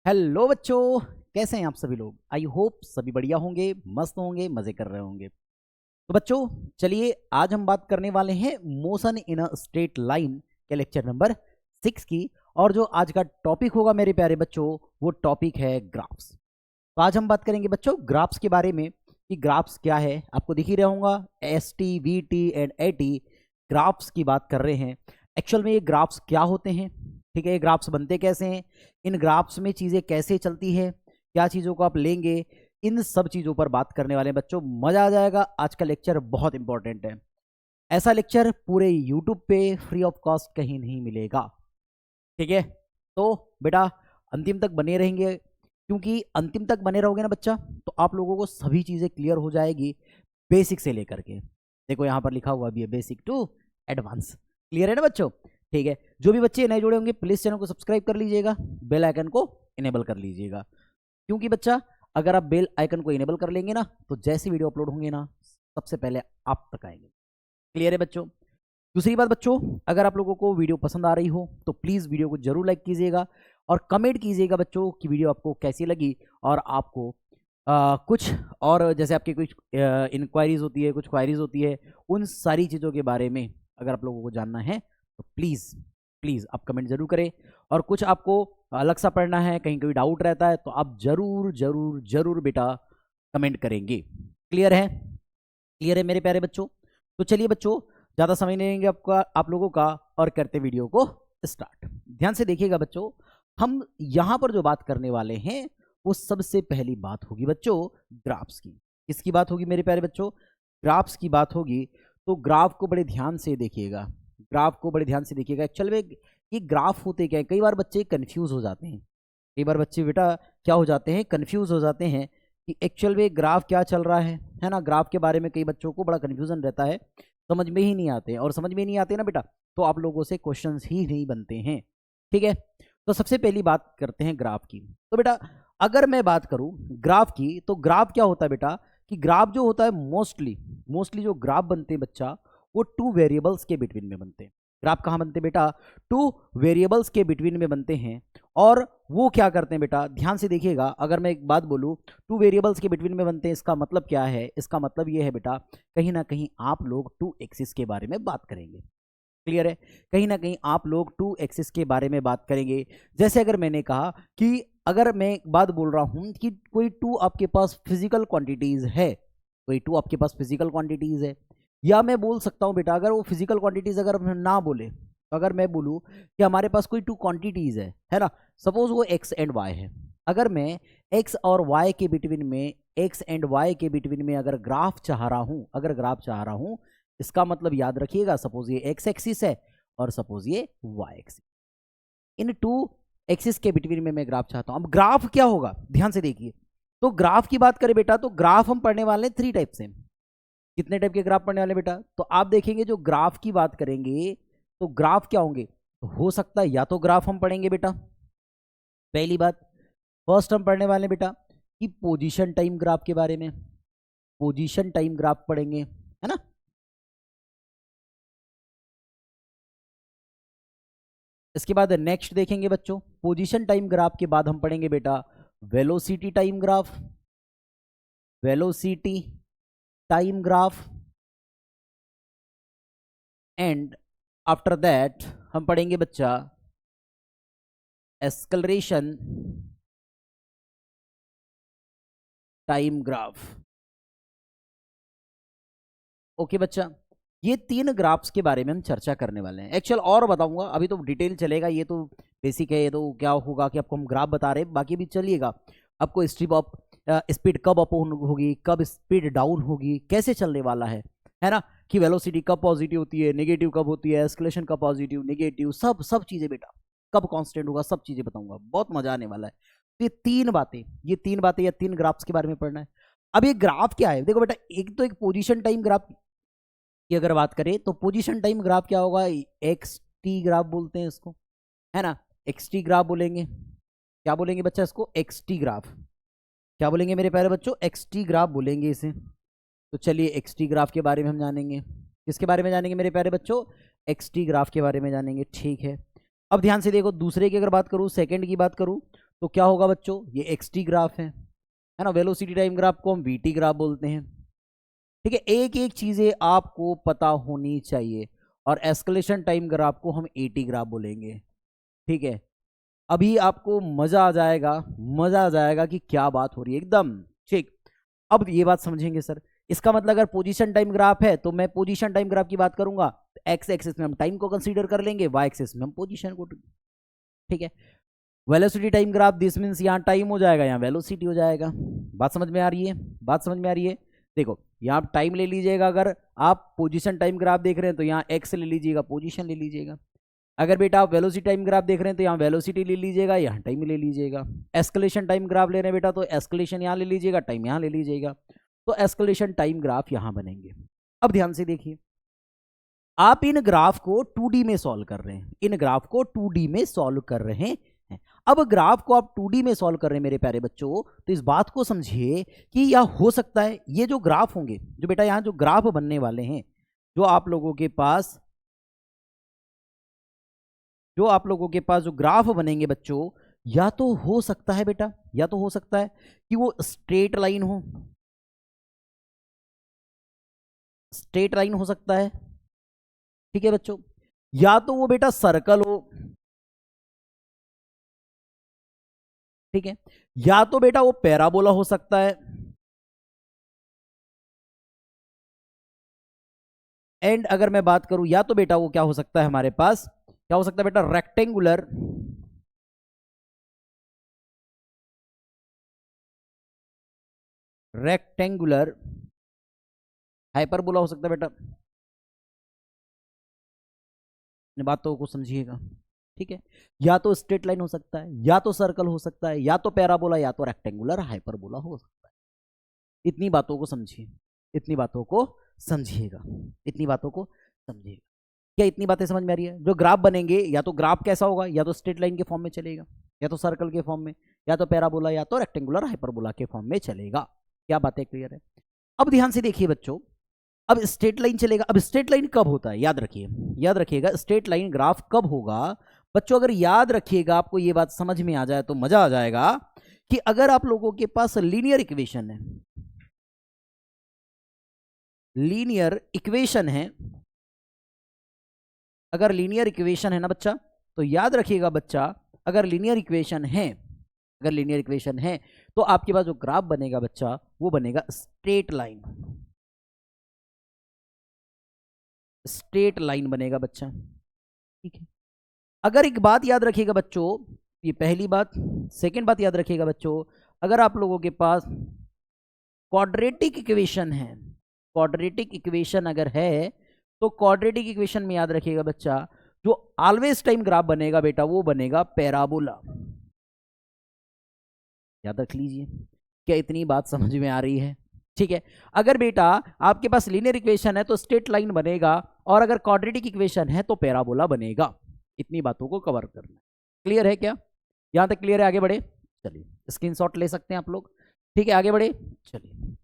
Hello बच्चों, कैसे हैं आप सभी लोग। आई होप सभी बढ़िया होंगे, मस्त होंगे, मजे कर रहे होंगे। तो बच्चों चलिए आज हम बात करने वाले हैं motion in a straight line के लेक्चर नंबर 6 की। और जो आज का टॉपिक होगा मेरे प्यारे बच्चों, वो टॉपिक है ग्राफ्स। तो आज हम बात करेंगे बच्चों ग्राफ्स के बारे में कि ग्राफ्स क्या है। आपको दिख ही रहा होगा ST VT and AT graphs की बात कर रहे हैं। एक्चुअल में ये ग्राफ्स क्या होते हैं, ठीक है, ये ग्राफ्स बनते कैसे हैं, इन ग्राफ्स में चीज़ें कैसे चलती है, क्या चीज़ों को आप लेंगे, इन सब चीज़ों पर बात करने वाले हैं बच्चों। मज़ा आ जाएगा। आज का लेक्चर बहुत इंपॉर्टेंट है। ऐसा लेक्चर पूरे यूट्यूब पे फ्री ऑफ कॉस्ट कहीं नहीं मिलेगा, ठीक है। तो बेटा अंतिम तक बने रहेंगे, क्योंकि अंतिम तक बने रहोगे ना बच्चा तो आप लोगों को सभी चीज़ें क्लियर हो जाएगी, बेसिक से लेकर के। देखो यहाँ पर लिखा हुआ भी है बेसिक टू एडवांस। क्लियर है ना बच्चों? ठीक है। जो भी बच्चे नए जुड़े होंगे प्लीज़ चैनल को सब्सक्राइब कर लीजिएगा, बेल आइकन को इनेबल कर लीजिएगा, क्योंकि बच्चा अगर आप बेल आइकन को इनेबल कर लेंगे ना तो जैसे वीडियो अपलोड होंगे ना सबसे पहले आप तक आएंगे। क्लियर है बच्चों? दूसरी बात बच्चों, अगर आप लोगों को वीडियो पसंद आ रही हो तो प्लीज़ वीडियो को जरूर लाइक कीजिएगा और कमेंट कीजिएगा बच्चों कि वीडियो आपको कैसी लगी। और आपको कुछ और जैसे आपकी कुछ इंक्वायरीज होती है, कुछ क्वायरीज होती है, उन सारी चीज़ों के बारे में अगर आप लोगों को जानना है तो प्लीज़ प्लीज़ आप कमेंट जरूर करें। और कुछ आपको अलग सा पढ़ना है, कहीं कहीं डाउट रहता है तो आप जरूर जरूर जरूर बेटा कमेंट करेंगे। क्लियर है? क्लियर है मेरे प्यारे बच्चों? तो चलिए बच्चों ज़्यादा समय नहीं लेंगे आपका आप लोगों का और करते वीडियो को स्टार्ट। ध्यान से देखिएगा बच्चों, हम यहाँ पर जो बात करने वाले हैं वो सबसे पहली बात होगी बच्चों ग्राफ्स की। किसकी बात होगी मेरे प्यारे बच्चों? ग्राफ्स की बात होगी। तो ग्राफ को बड़े ध्यान से देखिएगा, ग्राफ को बड़े ध्यान से देखिएगा। एक्चुअल में ये ग्राफ होते क्या है, कई बार बच्चे कंफ्यूज हो जाते हैं। कई बार बच्चे बेटा क्या हो जाते हैं, कंफ्यूज हो जाते हैं कि एक्चुअल में ग्राफ क्या चल रहा है ना। ग्राफ के बारे में कई बच्चों को बड़ा कन्फ्यूजन रहता है, समझ में ही नहीं आते हैं। और समझ में नहीं आते ना बेटा तो आप लोगों से क्वेश्चंस ही नहीं बनते हैं, ठीक है। तो सबसे पहली बात करते हैं ग्राफ की। तो बेटा अगर मैं बात करूं ग्राफ की तो ग्राफ क्या होता है बेटा कि ग्राफ जो होता है मोस्टली मोस्टली जो ग्राफ बनते हैं बच्चा वो टू वेरिएबल्स के बिटवीन में बनते हैं। ग्राफ कहाँ बनते हैं बेटा? टू वेरिएबल्स के बिटवीन में बनते हैं। और वो क्या करते हैं बेटा, ध्यान से देखिएगा। अगर मैं एक बात बोलूं टू वेरिएबल्स के बिटवीन में बनते हैं, इसका मतलब क्या है? इसका मतलब ये है बेटा कहीं ना कहीं आप लोग टू एक्सिस के बारे में बात करेंगे। क्लियर है? कहीं ना कहीं आप लोग टू एक्सिस के बारे में बात करेंगे। जैसे अगर मैंने कहा कि अगर मैं एक बात बोल रहा हूं कि कोई टू आपके पास फिजिकल क्वांटिटीज है, कोई टू आपके पास फिजिकल क्वांटिटीज है, या मैं बोल सकता हूं बेटा अगर वो फिजिकल क्वांटिटीज अगर हम ना बोले तो अगर मैं बोलूं कि हमारे पास कोई टू क्वांटिटीज है ना, सपोज वो एक्स एंड वाई है। अगर मैं एक्स और वाई के बिटवीन में, एक्स एंड वाई के बिटवीन में अगर ग्राफ चाह रहा हूं, अगर ग्राफ चाह रहा हूं, इसका मतलब याद रखिएगा सपोज ये एक्स एक्सिस है और सपोज ये वाई एक्सिस, इन टू एक्सिस के बिटवीन में मैं ग्राफ चाहता हूं। अब ग्राफ क्या होगा ध्यान से देखिए। तो ग्राफ की बात करें बेटा तो ग्राफ हम पढ़ने वाले हैं 3 टाइप से। कितने टाइप के ग्राफ पढ़ने वाले बेटा? तो आप देखेंगे जो ग्राफ की बात करेंगे तो ग्राफ क्या होंगे, तो हो सकता है या तो ग्राफ हम पढ़ेंगे बेटा, पहली बात फर्स्ट हम पढ़ने वाले बेटा कि पोजीशन टाइम ग्राफ के बारे में, पोजीशन टाइम ग्राफ पढ़ेंगे, है ना। इसके बाद नेक्स्ट देखेंगे बच्चों पोजीशन टाइम ग्राफ के बाद हम पढ़ेंगे बेटा velocity time graph, velocity time graph. And after that हम पढ़ेंगे बच्चा एक्सलरेशन टाइम ग्राफ। ओके बच्चा, ये 3 ग्राफ्स के बारे में हम चर्चा करने वाले हैं। एक्चुअल और बताऊंगा, अभी तो डिटेल चलेगा, ये तो बेसिक है। ये तो क्या होगा कि आपको हम ग्राफ बता रहे हैं, बाकी भी चलिएगा। आपको स्ट्रिप ऑफ स्पीड कब अप होगी, कब स्पीड डाउन होगी, कैसे चलने वाला है ना, कि वेलोसिटी कब पॉजिटिव होती है, नेगेटिव कब होती है, एस्केलेशन कब पॉजिटिव नेगेटिव, सब सब चीजें बेटा कब कांस्टेंट होगा, सब चीजें बताऊंगा। बहुत मजा आने वाला है। तो ये तीन बातें या 3 ग्राफ्स के बारे में पढ़ना है। अब ये ग्राफ क्या है देखो बेटा, एक तो एक पोजीशन टाइम ग्राफ की अगर बात करें तो पोजीशन टाइम ग्राफ क्या होगा, एक्स टी ग्राफ बोलते हैं इसको, है ना। एक्स टी ग्राफ बोलेंगे। क्या बोलेंगे बच्चा इसको? X T graph. क्या बोलेंगे मेरे प्यारे बच्चों? एक्स टी ग्राफ बोलेंगे इसे। तो चलिए एक्स टी ग्राफ के बारे में हम जानेंगे। किसके बारे में जानेंगे मेरे प्यारे बच्चों? एक्स टी ग्राफ के बारे में जानेंगे, ठीक है। अब ध्यान से देखो दूसरे की अगर बात करूं, सेकंड की बात करूं, तो क्या होगा बच्चों, ये एक्स टी ग्राफ है ना। वेलोसिटी टाइम ग्राफ को हम वी टी ग्राफ बोलते हैं। ठीक है, एक एक चीजें आपको पता होनी चाहिए। और एस्केलेशन टाइम ग्राफ को हम ए टी ग्राफ बोलेंगे। ठीक है, अभी आपको मजा आ जाएगा, मजा आ जाएगा कि क्या बात हो रही है एकदम। ठीक, अब ये बात समझेंगे सर, इसका मतलब अगर पोजीशन टाइम ग्राफ है तो मैं पोजीशन टाइम ग्राफ की बात करूंगा, एक्स एक्सिस में हम टाइम को कंसीडर कर लेंगे, वाई एक्सिस में हम पोजीशन को। ठीक है, velocity time graph this means यहाँ टाइम हो जाएगा, यहाँ वेलोसिटी हो जाएगा। बात समझ में आ रही है, बात समझ में आ रही है। देखो यहाँ आप टाइम ले लीजिएगा, अगर आप पोजीशन टाइम ग्राफ देख रहे हैं तो यहाँ एक्स ले लीजिएगा, पोजीशन ले लीजिएगा। अगर बेटा आप वेलोसिटी टाइम ग्राफ देख रहे हैं तो यहाँ वेलोसिटी ले लीजिएगा, यहाँ टाइम ले लीजिएगा। एस्केलेशन टाइम ग्राफ ले रहे हैं बेटा तो एस्केलेशन यहाँ ले लीजिएगा, टाइम यहाँ ले लीजिएगा। तो एस्केलेशन टाइम ग्राफ यहाँ बनेंगे। अब ध्यान से देखिए, आप इन ग्राफ को 2D में सॉल्व कर रहे हैं, इन ग्राफ को 2D में सॉल्व कर रहे हैं। अब ग्राफ को आप 2D में सॉल्व कर रहे हैं मेरे प्यारे बच्चों, तो इस बात को समझिए कि यह हो सकता है ये जो ग्राफ होंगे, जो बेटा यहाँ जो ग्राफ बनने वाले हैं, जो आप लोगों के पास जो ग्राफ बनेंगे बच्चों, या तो हो सकता है बेटा, या तो हो सकता है कि वो स्ट्रेट लाइन हो, स्ट्रेट लाइन हो सकता है। ठीक है बच्चों, या तो वो बेटा सर्कल हो। ठीक है, या तो बेटा वो पैराबोला हो सकता है। एंड अगर मैं बात करूं, या तो बेटा वो क्या हो सकता है हमारे पास, क्या हो सकता है बेटा, रेक्टेंगुलर, रेक्टेंगुलर हाइपरबोला हो सकता है बेटा। बातों को समझिएगा। ठीक है, या तो स्ट्रेट लाइन हो सकता है, या तो सर्कल हो सकता है, या तो पैराबोला, या तो रेक्टेंगुलर हाइपरबोला हो सकता है। इतनी बातों को समझिए, इतनी बातों को समझिएगा, इतनी बातों को समझिएगा। क्या इतनी बातें समझ में आ रही है? जो ग्राफ बनेंगे, या तो ग्राफ कैसा होगा, या तो स्ट्रेट लाइन के फॉर्म में चलेगा, या तो सर्कल के फॉर्म में, या तो पैराबोला, या तो रेक्टेंगुलर हाइपरबोला के फॉर्म में चलेगा। क्या बातें क्लियर है? अब ध्यान से देखिए बच्चों, अब स्ट्रेट लाइन चलेगा। अब स्ट्रेट लाइन कब होता है, याद रखिए, याद रखिएगा, स्ट्रेट लाइन ग्राफ कब होगा बच्चों? अगर याद रखिएगा, आपको ये बात समझ में आ जाए तो मजा आ जाएगा कि अगर आप लोगों के पास लीनियर इक्वेशन है, लीनियर इक्वेशन है, अगर लीनियर इक्वेशन है ना बच्चा, तो याद रखिएगा बच्चा, अगर लीनियर इक्वेशन है, अगर लीनियर इक्वेशन है, तो आपके पास जो ग्राफ बनेगा बच्चा, वो बनेगा स्ट्रेट लाइन, स्ट्रेट लाइन बनेगा बच्चा। ठीक है, अगर एक बात याद रखिएगा बच्चों, ये पहली बात। सेकंड बात याद रखिएगा बच्चों, अगर आप लोगों के पास क्वाड्रेटिक इक्वेशन है, क्वाड्रेटिक इक्वेशन अगर है, तो क्वाड्रेटिक इक्वेशन में याद रखिएगा बच्चा, जो ऑलवेज टाइम ग्राफ बनेगा बेटा, वो बनेगा पैराबोला। याद रख लीजिए। क्या इतनी बात समझ में आ रही है? ठीक है, अगर बेटा आपके पास लीनियर इक्वेशन है तो स्ट्रेट लाइन बनेगा, और अगर क्वाड्रेटिक इक्वेशन है तो पैराबोला बनेगा। इतनी बातों को कवर करना है। क्लियर है क्या? यहां तक क्लियर है? आगे बढ़े, चलिए स्क्रीनशॉट ले सकते हैं आप लोग। ठीक है, आगे बढ़े, चलिए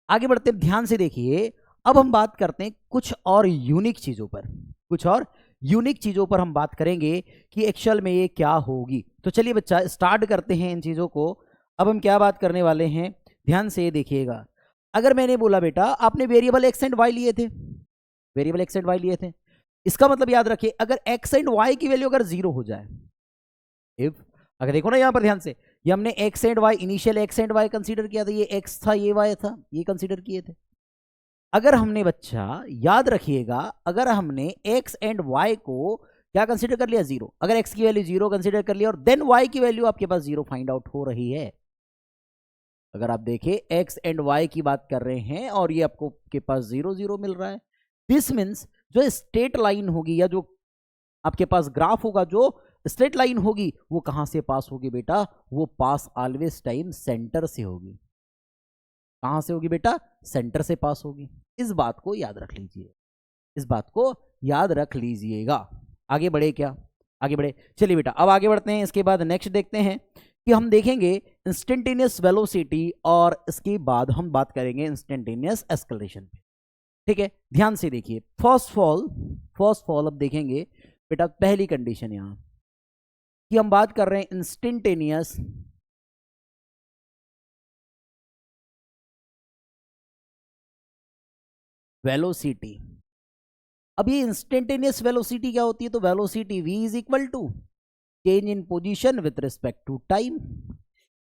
आगे बढ़ते हैं। ध्यान से देखिए, अब हम बात करते हैं कुछ और यूनिक चीजों पर, कुछ और यूनिक चीजों पर हम बात करेंगे कि एक्चुअल में ये क्या होगी। तो चलिए बच्चा स्टार्ट करते हैं इन चीजों को। अब हम क्या बात करने वाले हैं, ध्यान से देखिएगा। अगर मैंने बोला बेटा आपने वेरिएबल एक्स एंड वाई लिए थे, वेरिएबल एक्स एंड वाई लिए थे, इसका मतलब याद रखिए, अगर एक्स एंड वाई की वैल्यू अगर 0 हो जाए, इफ, अगर देखो ना यहां पर ध्यान से, ये हमने X and Y, initial X and Y consider किया था, ये एक्स था, ये वाई था, ये कंसीडर किए थे। अगर हमने बच्चा याद रखिएगा, अगर हमने एक्स एंड वाई को क्या कंसीडर कर लिया, 0, अगर एक्स की वैल्यू 0 कंसीडर कर लिया और देन वाई की वैल्यू आपके पास 0 फाइंड आउट हो रही है। अगर आप देखें एक्स एंड वाई की बात कर रहे हैं और ये आपको के पास 0 0 मिल रहा है, दिस मीन्स जो स्ट्रेट लाइन होगी, या जो आपके पास ग्राफ होगा, जो स्ट्रेट लाइन होगी, वो कहां से पास होगी बेटा? वो पास ऑलवेज टाइम सेंटर से होगी। कहां से होगी बेटा? सेंटर से पास होगी। इस बात को याद रख लीजिए, इस बात को याद रख लीजिएगा। आगे बढ़े क्या? आगे बढ़े, चलिए बेटा अब आगे बढ़ते हैं। इसके बाद नेक्स्ट देखते हैं कि हम देखेंगे इंस्टेंटेनियस वेलोसिटी, और इसके बाद हम बात करेंगे इंस्टेंटेनियस एस्केलेरेशन पे। ठीक है, ध्यान से देखिए। फर्स्ट फॉल अब देखेंगे बेटा, पहली कंडीशन यहां, कि हम बात कर रहे हैं इंस्टेंटेनियस वेलोसिटी। अब ये इंस्टेंटेनियस वेलोसिटी क्या होती है? तो velocity v is equal to change in position with respect to time.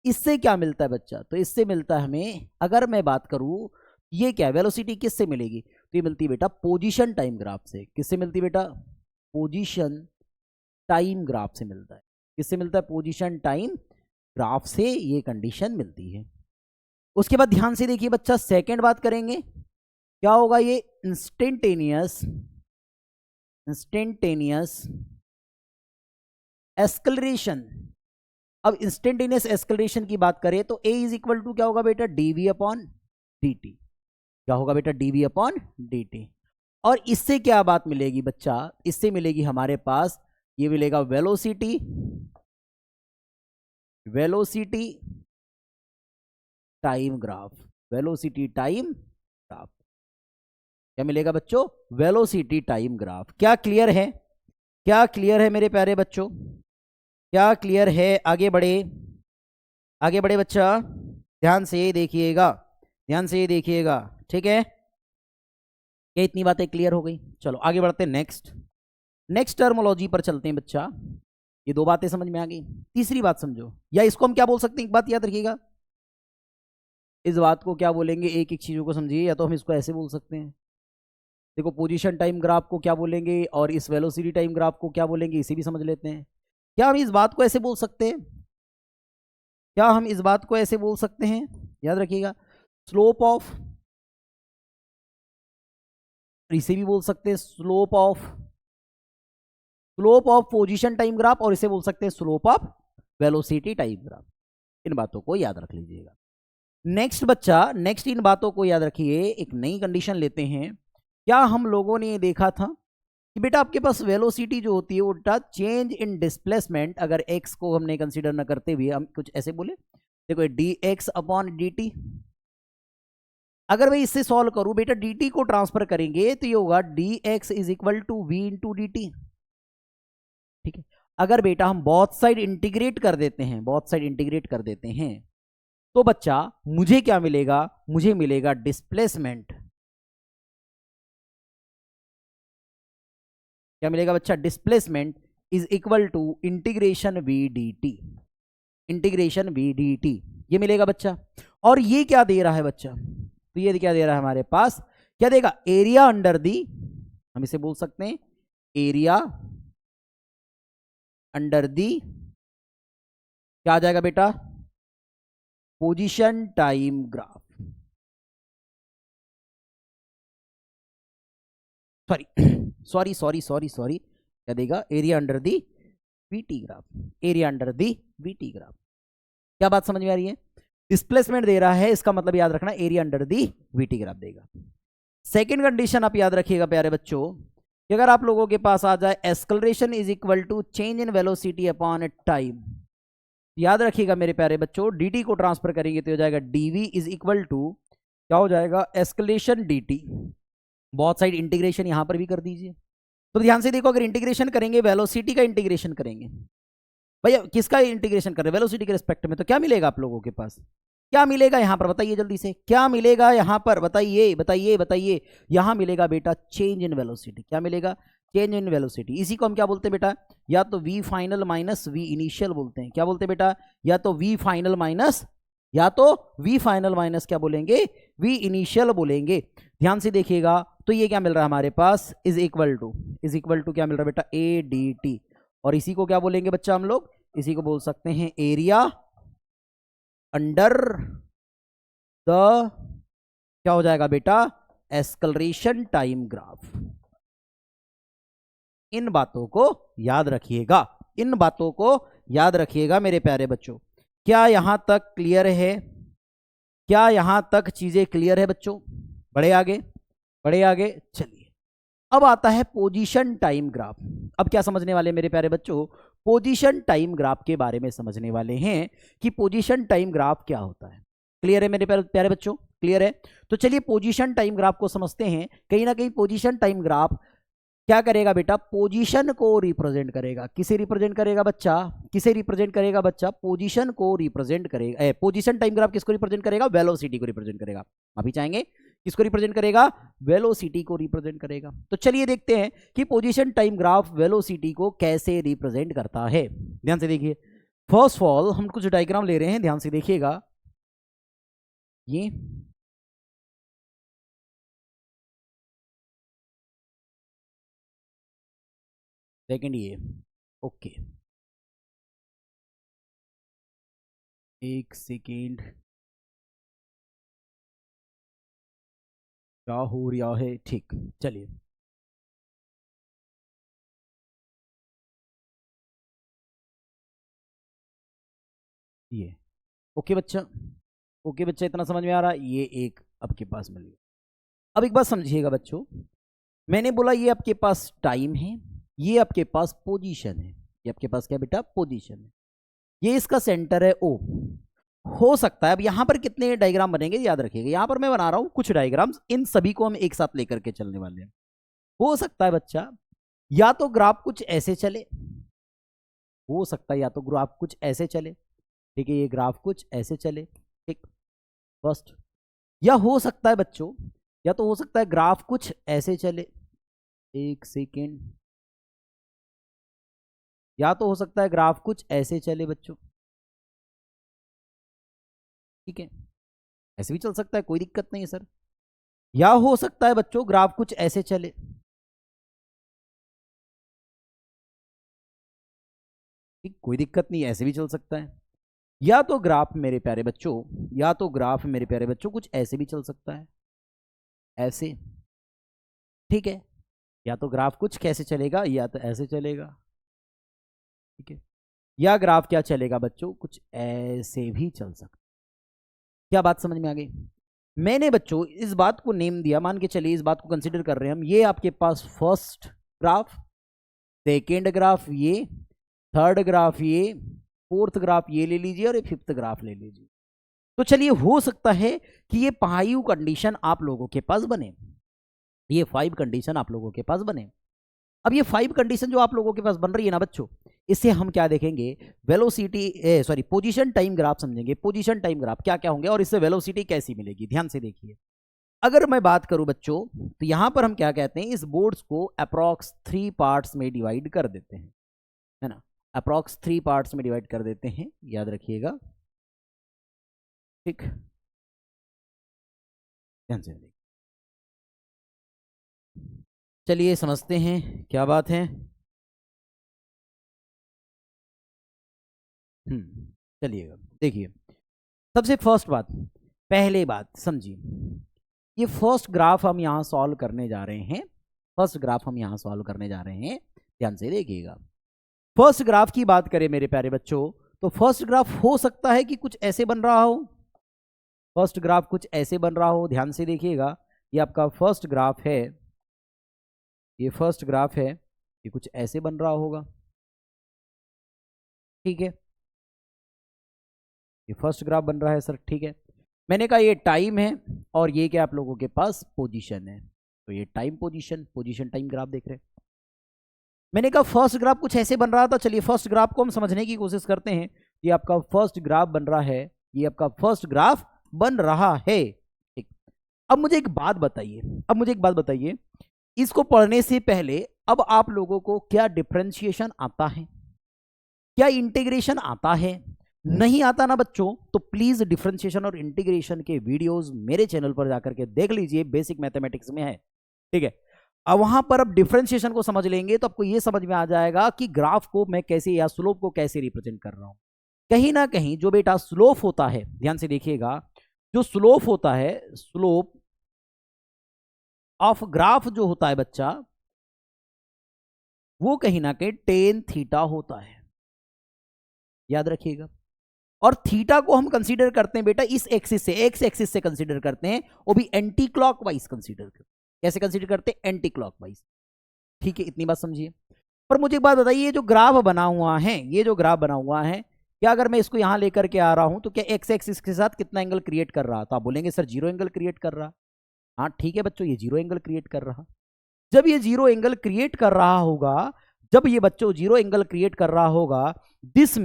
इससे क्या मिलता है बच्चा? तो इससे मिलता है हमें, अगर मैं बात करूं, ये क्या है वेलोसिटी, किससे मिलेगी? तो ये मिलती है बेटा पोजीशन टाइम ग्राफ से। किससे मिलती है बेटा? पोजीशन टाइम ग्राफ से मिलता है। किससे मिलता है? पोजीशन टाइम ग्राफ से ये कंडीशन मिलती है। उसके बाद ध्यान से देखिए बच्चा, सेकंड बात करेंगे, क्या होगा? ये इंस्टेंटेनियस एस्केलरेशन। अब इंस्टेंटेनियस एस्केलरेशन की बात करें तो a इज इक्वल टू क्या होगा बेटा? dv upon dt। क्या होगा बेटा? dv upon dt। और इससे क्या बात मिलेगी बच्चा? इससे मिलेगी हमारे पास, ये मिलेगा velocity time graph. Velocity time graph क्या मिलेगा बच्चों? Velocity time graph. क्या क्लियर है? क्या क्लियर है मेरे प्यारे बच्चों? क्या क्लियर है? आगे बढ़े, आगे बढ़े बच्चा, ध्यान से देखिएगा, ध्यान से देखिएगा, ठीक है? क्या इतनी बातें क्लियर हो गई? चलो आगे बढ़ते हैं, नेक्स्ट टर्मोलॉजी पर चलते हैं बच्चा। ये दो बातें समझ में आ गई। तीसरी बात समझो, या इसको हम क्या बोल सकते हैं, एक बात याद रखिएगा, इस बात को क्या बोलेंगे, एक एक चीजों को समझिए। या तो हम इसको ऐसे बोल सकते हैं, देखो पोजीशन टाइम ग्राफ को क्या बोलेंगे और इस वेलोसिटी टाइम ग्राफ को क्या बोलेंगे, इसे भी समझ लेते हैं। क्या हम इस बात को ऐसे बोल सकते हैं? क्या हम इस बात को ऐसे बोल सकते हैं? याद रखिएगा, स्लोप ऑफ, इसे भी बोल सकते हैं slope of position time graph, और इसे बोल सकते हैं slope of velocity time graph. इन बातों को याद रख लीजिएगा। नेक्स्ट बच्चा, नेक्स्ट इन बातों को याद रखिए। एक नई कंडीशन लेते हैं। क्या हम लोगों ने ये देखा था कि बेटा आपके पास वेलोसिटी जो होती है वो चेंज इन डिस्प्लेसमेंट, अगर x को हमने कंसीडर न करते हुए हम कुछ ऐसे बोले, देखो dx अपॉन dt। अगर मैं इससे सॉल्व करूं बेटा, dt को ट्रांसफर करेंगे तो ये होगा dx is equal to v into dt। ठीक है, अगर बेटा हम बोथ साइड इंटीग्रेट कर देते हैं, बोथ साइड इंटीग्रेट कर देते हैं, तो बच्चा मुझे क्या मिलेगा? मुझे मिलेगा डिस्प्लेसमेंट। क्या मिलेगा बच्चा? Displacement is equal to integration V D T, integration V D T, ये मिलेगा बच्चा। और ये क्या दे रहा है बच्चा? तो ये क्या दे रहा है हमारे पास? क्या देगा? एरिया अंडर दी, हम इसे बोल सकते हैं एरिया अंडर दी, क्या आ जाएगा बेटा? पोजीशन टाइम ग्राफ, सॉरी क्या देगा? Area under the VT graph, area under the VT graph. क्या बात समझ में आ रही है? डिस्प्लेसमेंट दे रहा है, इसका मतलब याद रखना area under the VT graph देगा। सेकेंड कंडीशन आप याद रखिएगा प्यारे बच्चों, कि अगर आप लोगों के पास आ जाए acceleration is equal to change in velocity upon time, याद रखिएगा मेरे प्यारे बच्चों, dt को ट्रांसफर करेंगे तो हो जाएगा dv इज इक्वल टू क्या हो जाएगा? Escalation dt। बहुत साइड इंटीग्रेशन यहां पर भी कर दीजिए। तो ध्यान से देखो, अगर इंटीग्रेशन करेंगे, वेलोसिटी का इंटीग्रेशन करेंगे, भैया किसका इंटीग्रेशन कर रहे हैं? वेलोसिटी के रिस्पेक्ट में, तो क्या मिलेगा आप लोगों के पास? क्या मिलेगा यहां पर? बताइए जल्दी से, क्या मिलेगा यहां पर? बताइए बताइए बताइए। यहां मिलेगा बेटा चेंज इन वेलोसिटी। क्या मिलेगा? Change in velocity. इसी को हम क्या बोलते हैं बेटा? या तो v final minus v initial बोलते हैं। क्या बोलते हैं बेटा? या तो v फाइनल माइनस, या तो v फाइनल माइनस क्या बोलेंगे? v इनिशियल बोलेंगे। ध्यान से देखिएगा, तो ये क्या मिल रहा है हमारे पास? इज इक्वल टू क्या मिल रहा है बेटा? a dt। और इसी को क्या बोलेंगे बच्चा हम लोग? इसी को बोल सकते हैं एरिया अंडर द, क्या हो जाएगा बेटा? Acceleration time graph. इन बातों को याद रखिएगा, इन बातों को याद रखिएगा मेरे प्यारे बच्चों। क्या यहां तक क्लियर है? क्या यहां तक चीजें क्लियर है बच्चों? बढ़े आगे, बढ़े आगे, चलिए। अब आता है पोजीशन टाइम ग्राफ। अब क्या समझने वाले मेरे प्यारे बच्चों? पोजीशन टाइम ग्राफ के बारे में समझने वाले हैं कि पोजीशन टाइम ग्राफ क्या होता है। क्लियर है मेरे प्यारे बच्चों? क्लियर है? तो चलिए पोजीशन टाइम ग्राफ को समझते हैं। कहीं ना कहीं पोजीशन टाइम ग्राफ क्या करेगा बेटा, पोजीशन को रिप्रेजेंट करेगा। किसे रिप्रेजेंट करेगा बच्चा, किसे रिप्रेजेंट करेगा बच्चा, पोजीशन को रिप्रेजेंट करेगा। पोजीशन टाइम ग्राफ किसको रिप्रेजेंट करेगा, वेलोसिटी को रिप्रेजेंट करेगा। अभी चाहेंगे किसको रिप्रेजेंट करेगा, वेलोसिटी को रिप्रेजेंट करेगा। तो चलिए देखते हैं कि पोजीशन टाइम ग्राफ वेलोसिटी को कैसे रिप्रेजेंट करता है। ध्यान से देखिए, फर्स्ट ऑफ ऑल हम कुछ डायग्राम ले रहे हैं, ध्यान से देखिएगा। ये सेकंड, ये ओके, एक सेकेंड, क्या हो रहा है, ठीक, चलिए। ये ओके बच्चा, ओके बच्चा, इतना समझ में आ रहा है। ये एक आपके पास मिल गया। अब एक बात समझिएगा बच्चों, मैंने बोला ये आपके पास टाइम है, ये आपके पास पोजीशन है। ये आपके पास क्या बेटा, पोजीशन है। ये इसका सेंटर है ओ। हो सकता है, अब यहां पर कितने डायग्राम बनेंगे याद रखिएगा, यहां पर मैं बना रहा हूं कुछ डायग्राम्स, इन सभी को हम एक साथ लेकर के चलने वाले हैं। हो सकता है बच्चा, या तो ग्राफ कुछ ऐसे चले, हो सकता है या तो ग्राफ कुछ ऐसे चले, ठीक है, ये ग्राफ कुछ ऐसे चले, ठीक, फर्स्ट। या हो सकता है बच्चों, या तो हो सकता है ग्राफ कुछ ऐसे चले, एक सेकेंड, या तो हो सकता है ग्राफ कुछ ऐसे चले बच्चों, ठीक है, ऐसे भी चल सकता है, कोई दिक्कत नहीं है सर। या हो सकता है बच्चों ग्राफ कुछ ऐसे चले, ठीक, कोई दिक्कत नहीं, ऐसे भी चल सकता है। या तो ग्राफ मेरे प्यारे बच्चों, या तो ग्राफ मेरे प्यारे बच्चों कुछ ऐसे भी चल सकता है, ऐसे, ठीक है। या तो ग्राफ कुछ कैसे चलेगा, या तो ऐसे चलेगा, ठीक है। या ग्राफ क्या चलेगा बच्चों, कुछ ऐसे भी चल सकता। क्या बात समझ में आ गई। मैंने बच्चों इस बात को नेम दिया, मान के चलिए इस बात को कंसीडर कर रहे हैं हम, ये आपके पास फर्स्ट ग्राफ, सेकेंड ग्राफ ये, थर्ड ग्राफ ये, फोर्थ ग्राफ ये ले लीजिए, और ये फिफ्थ ग्राफ ले लीजिए। तो चलिए, हो सकता है कि ये 5 कंडीशन आप लोगों के पास बने, ये 5 कंडीशन आप लोगों के पास बने। अब ये 5 कंडीशन जो आप लोगों के पास बन रही है ना बच्चों, इससे हम क्या देखेंगे, velocity sorry position time graph समझेंगे। पोजीशन टाइम ग्राफ क्या क्या होंगे और इससे वेलोसिटी कैसी मिलेगी, ध्यान से देखिए। अगर मैं बात करूं बच्चों, तो यहां पर हम क्या कहते हैं, इस बोर्ड्स को अप्रॉक्स 3 पार्ट्स में डिवाइड कर देते हैं, है ना, अप्रॉक्स 3 पार्ट्स में डिवाइड कर देते हैं, याद रखिएगा, ठीक, ध्यान से देखिए। चलिए समझते हैं क्या बात है। चलिएगा देखिए, सबसे फर्स्ट बात, पहले बात समझिए, ये फर्स्ट ग्राफ हम यहां सॉल्व करने जा रहे हैं, फर्स्ट ग्राफ हम यहां सॉल्व करने जा रहे हैं, ध्यान से देखिएगा। फर्स्ट ग्राफ की बात करें मेरे प्यारे बच्चों, तो फर्स्ट ग्राफ हो सकता है कि कुछ ऐसे बन रहा हो, फर्स्ट ग्राफ कुछ ऐसे बन रहा हो, ध्यान से देखिएगा। ये आपका फर्स्ट ग्राफ है, ये फर्स्ट ग्राफ है, ये कुछ ऐसे बन रहा होगा, ठीक है, ये फर्स्ट ग्राफ बन रहा है सर, ठीक है। मैंने कहा ये टाइम है, और ये क्या आप लोगों के पास पोजीशन है, तो ये time position, position time graph देख रहे हैं। मैंने कहा फर्स्ट ग्राफ कुछ ऐसे बन रहा था, चलिए फर्स्ट ग्राफ को हम समझने की कोशिश करते हैं। ये आपका फर्स्ट ग्राफ बन रहा है, ये आपका फर्स्ट ग्राफ बन रहा है, ठीक। अब मुझे एक बात बताइए, अब मुझे एक बात बताइए, इसको पढ़ने से पहले अब आप लोगों को क्या डिफरेंशिएशन आता है, क्या इंटीग्रेशन आता है? नहीं आता ना बच्चों, तो प्लीज डिफरेंशिएशन और इंटीग्रेशन के वीडियोस मेरे चैनल पर जाकर के देख लीजिए, बेसिक मैथमेटिक्स में है, ठीक है। अब वहां पर अब डिफरेंशिएशन को समझ लेंगे तो आपको यह समझ में आ जाएगा कि ग्राफ को मैं कैसे या स्लोप को कैसे रिप्रेजेंट कर रहा हूं। कहीं ना कहीं जो बेटा स्लोप होता है, ध्यान से देखिएगा, जो स्लोप होता है, स्लोप ऑफ ग्राफ जो होता है बच्चा, वो कहीं ना कहीं टेन थीटा होता है, याद रखिएगा। और थीटा को हम कंसीडर करते हैं बेटा इस एक्सिस से, एक्स एक्सिस से कंसीडर करते हैं, वो भी एंटी क्लॉकवाइज कंसीडर करते हैं। कैसे कंसीडर करते हैं, एंटी क्लॉकवाइज, ठीक है, इतनी बात समझिए। पर मुझे एक बात बताइए, ये जो ग्राफ बना हुआ है, ये जो ग्राफ बना हुआ है, क्या अगर मैं इसको यहां लेकर के आ रहा हूं तो क्या एक्स एक्सिस के साथ कितना एंगल क्रिएट कर रहा था, आप बोलेंगे सर 0 एंगल क्रिएट कर रहा। हाँ ठीक है बच्चों, ये 0 एंगल क्रिएट कर रहा। जब ये जीरो एंगल क्रिएट कर रहा होगा, जब ये बच्चों जीरो एंगल क्रिएट कर रहा होगा, दिस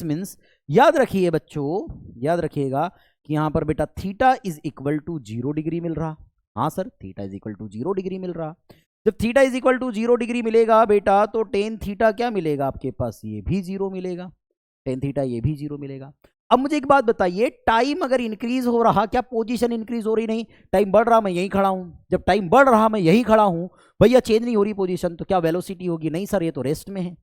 मीन्स याद रखिए बच्चों, याद रखिएगा कि यहां पर बेटा theta is equal to 0 degree मिल रहा। हाँ sir, theta is equal to 0 degree मिल रहा। जब theta is equal to 0 degree मिलेगा बेटा, तो टेन थीटा क्या मिलेगा आपके पास, ये भी 0 मिलेगा, टेन थीटा ये भी 0 मिलेगा। अब मुझे एक बात बताइए, टाइम अगर इंक्रीज हो रहा, क्या पोजीशन इंक्रीज हो रही? नहीं, टाइम बढ़ रहा, मैं यहीं खड़ा हूं। जब टाइम बढ़ रहा मैं यहीं खड़ा हूं भैया, चेंज नहीं हो रही पोजीशन, तो क्या वेलोसिटी होगी? नहीं सर, ये तो रेस्ट में है।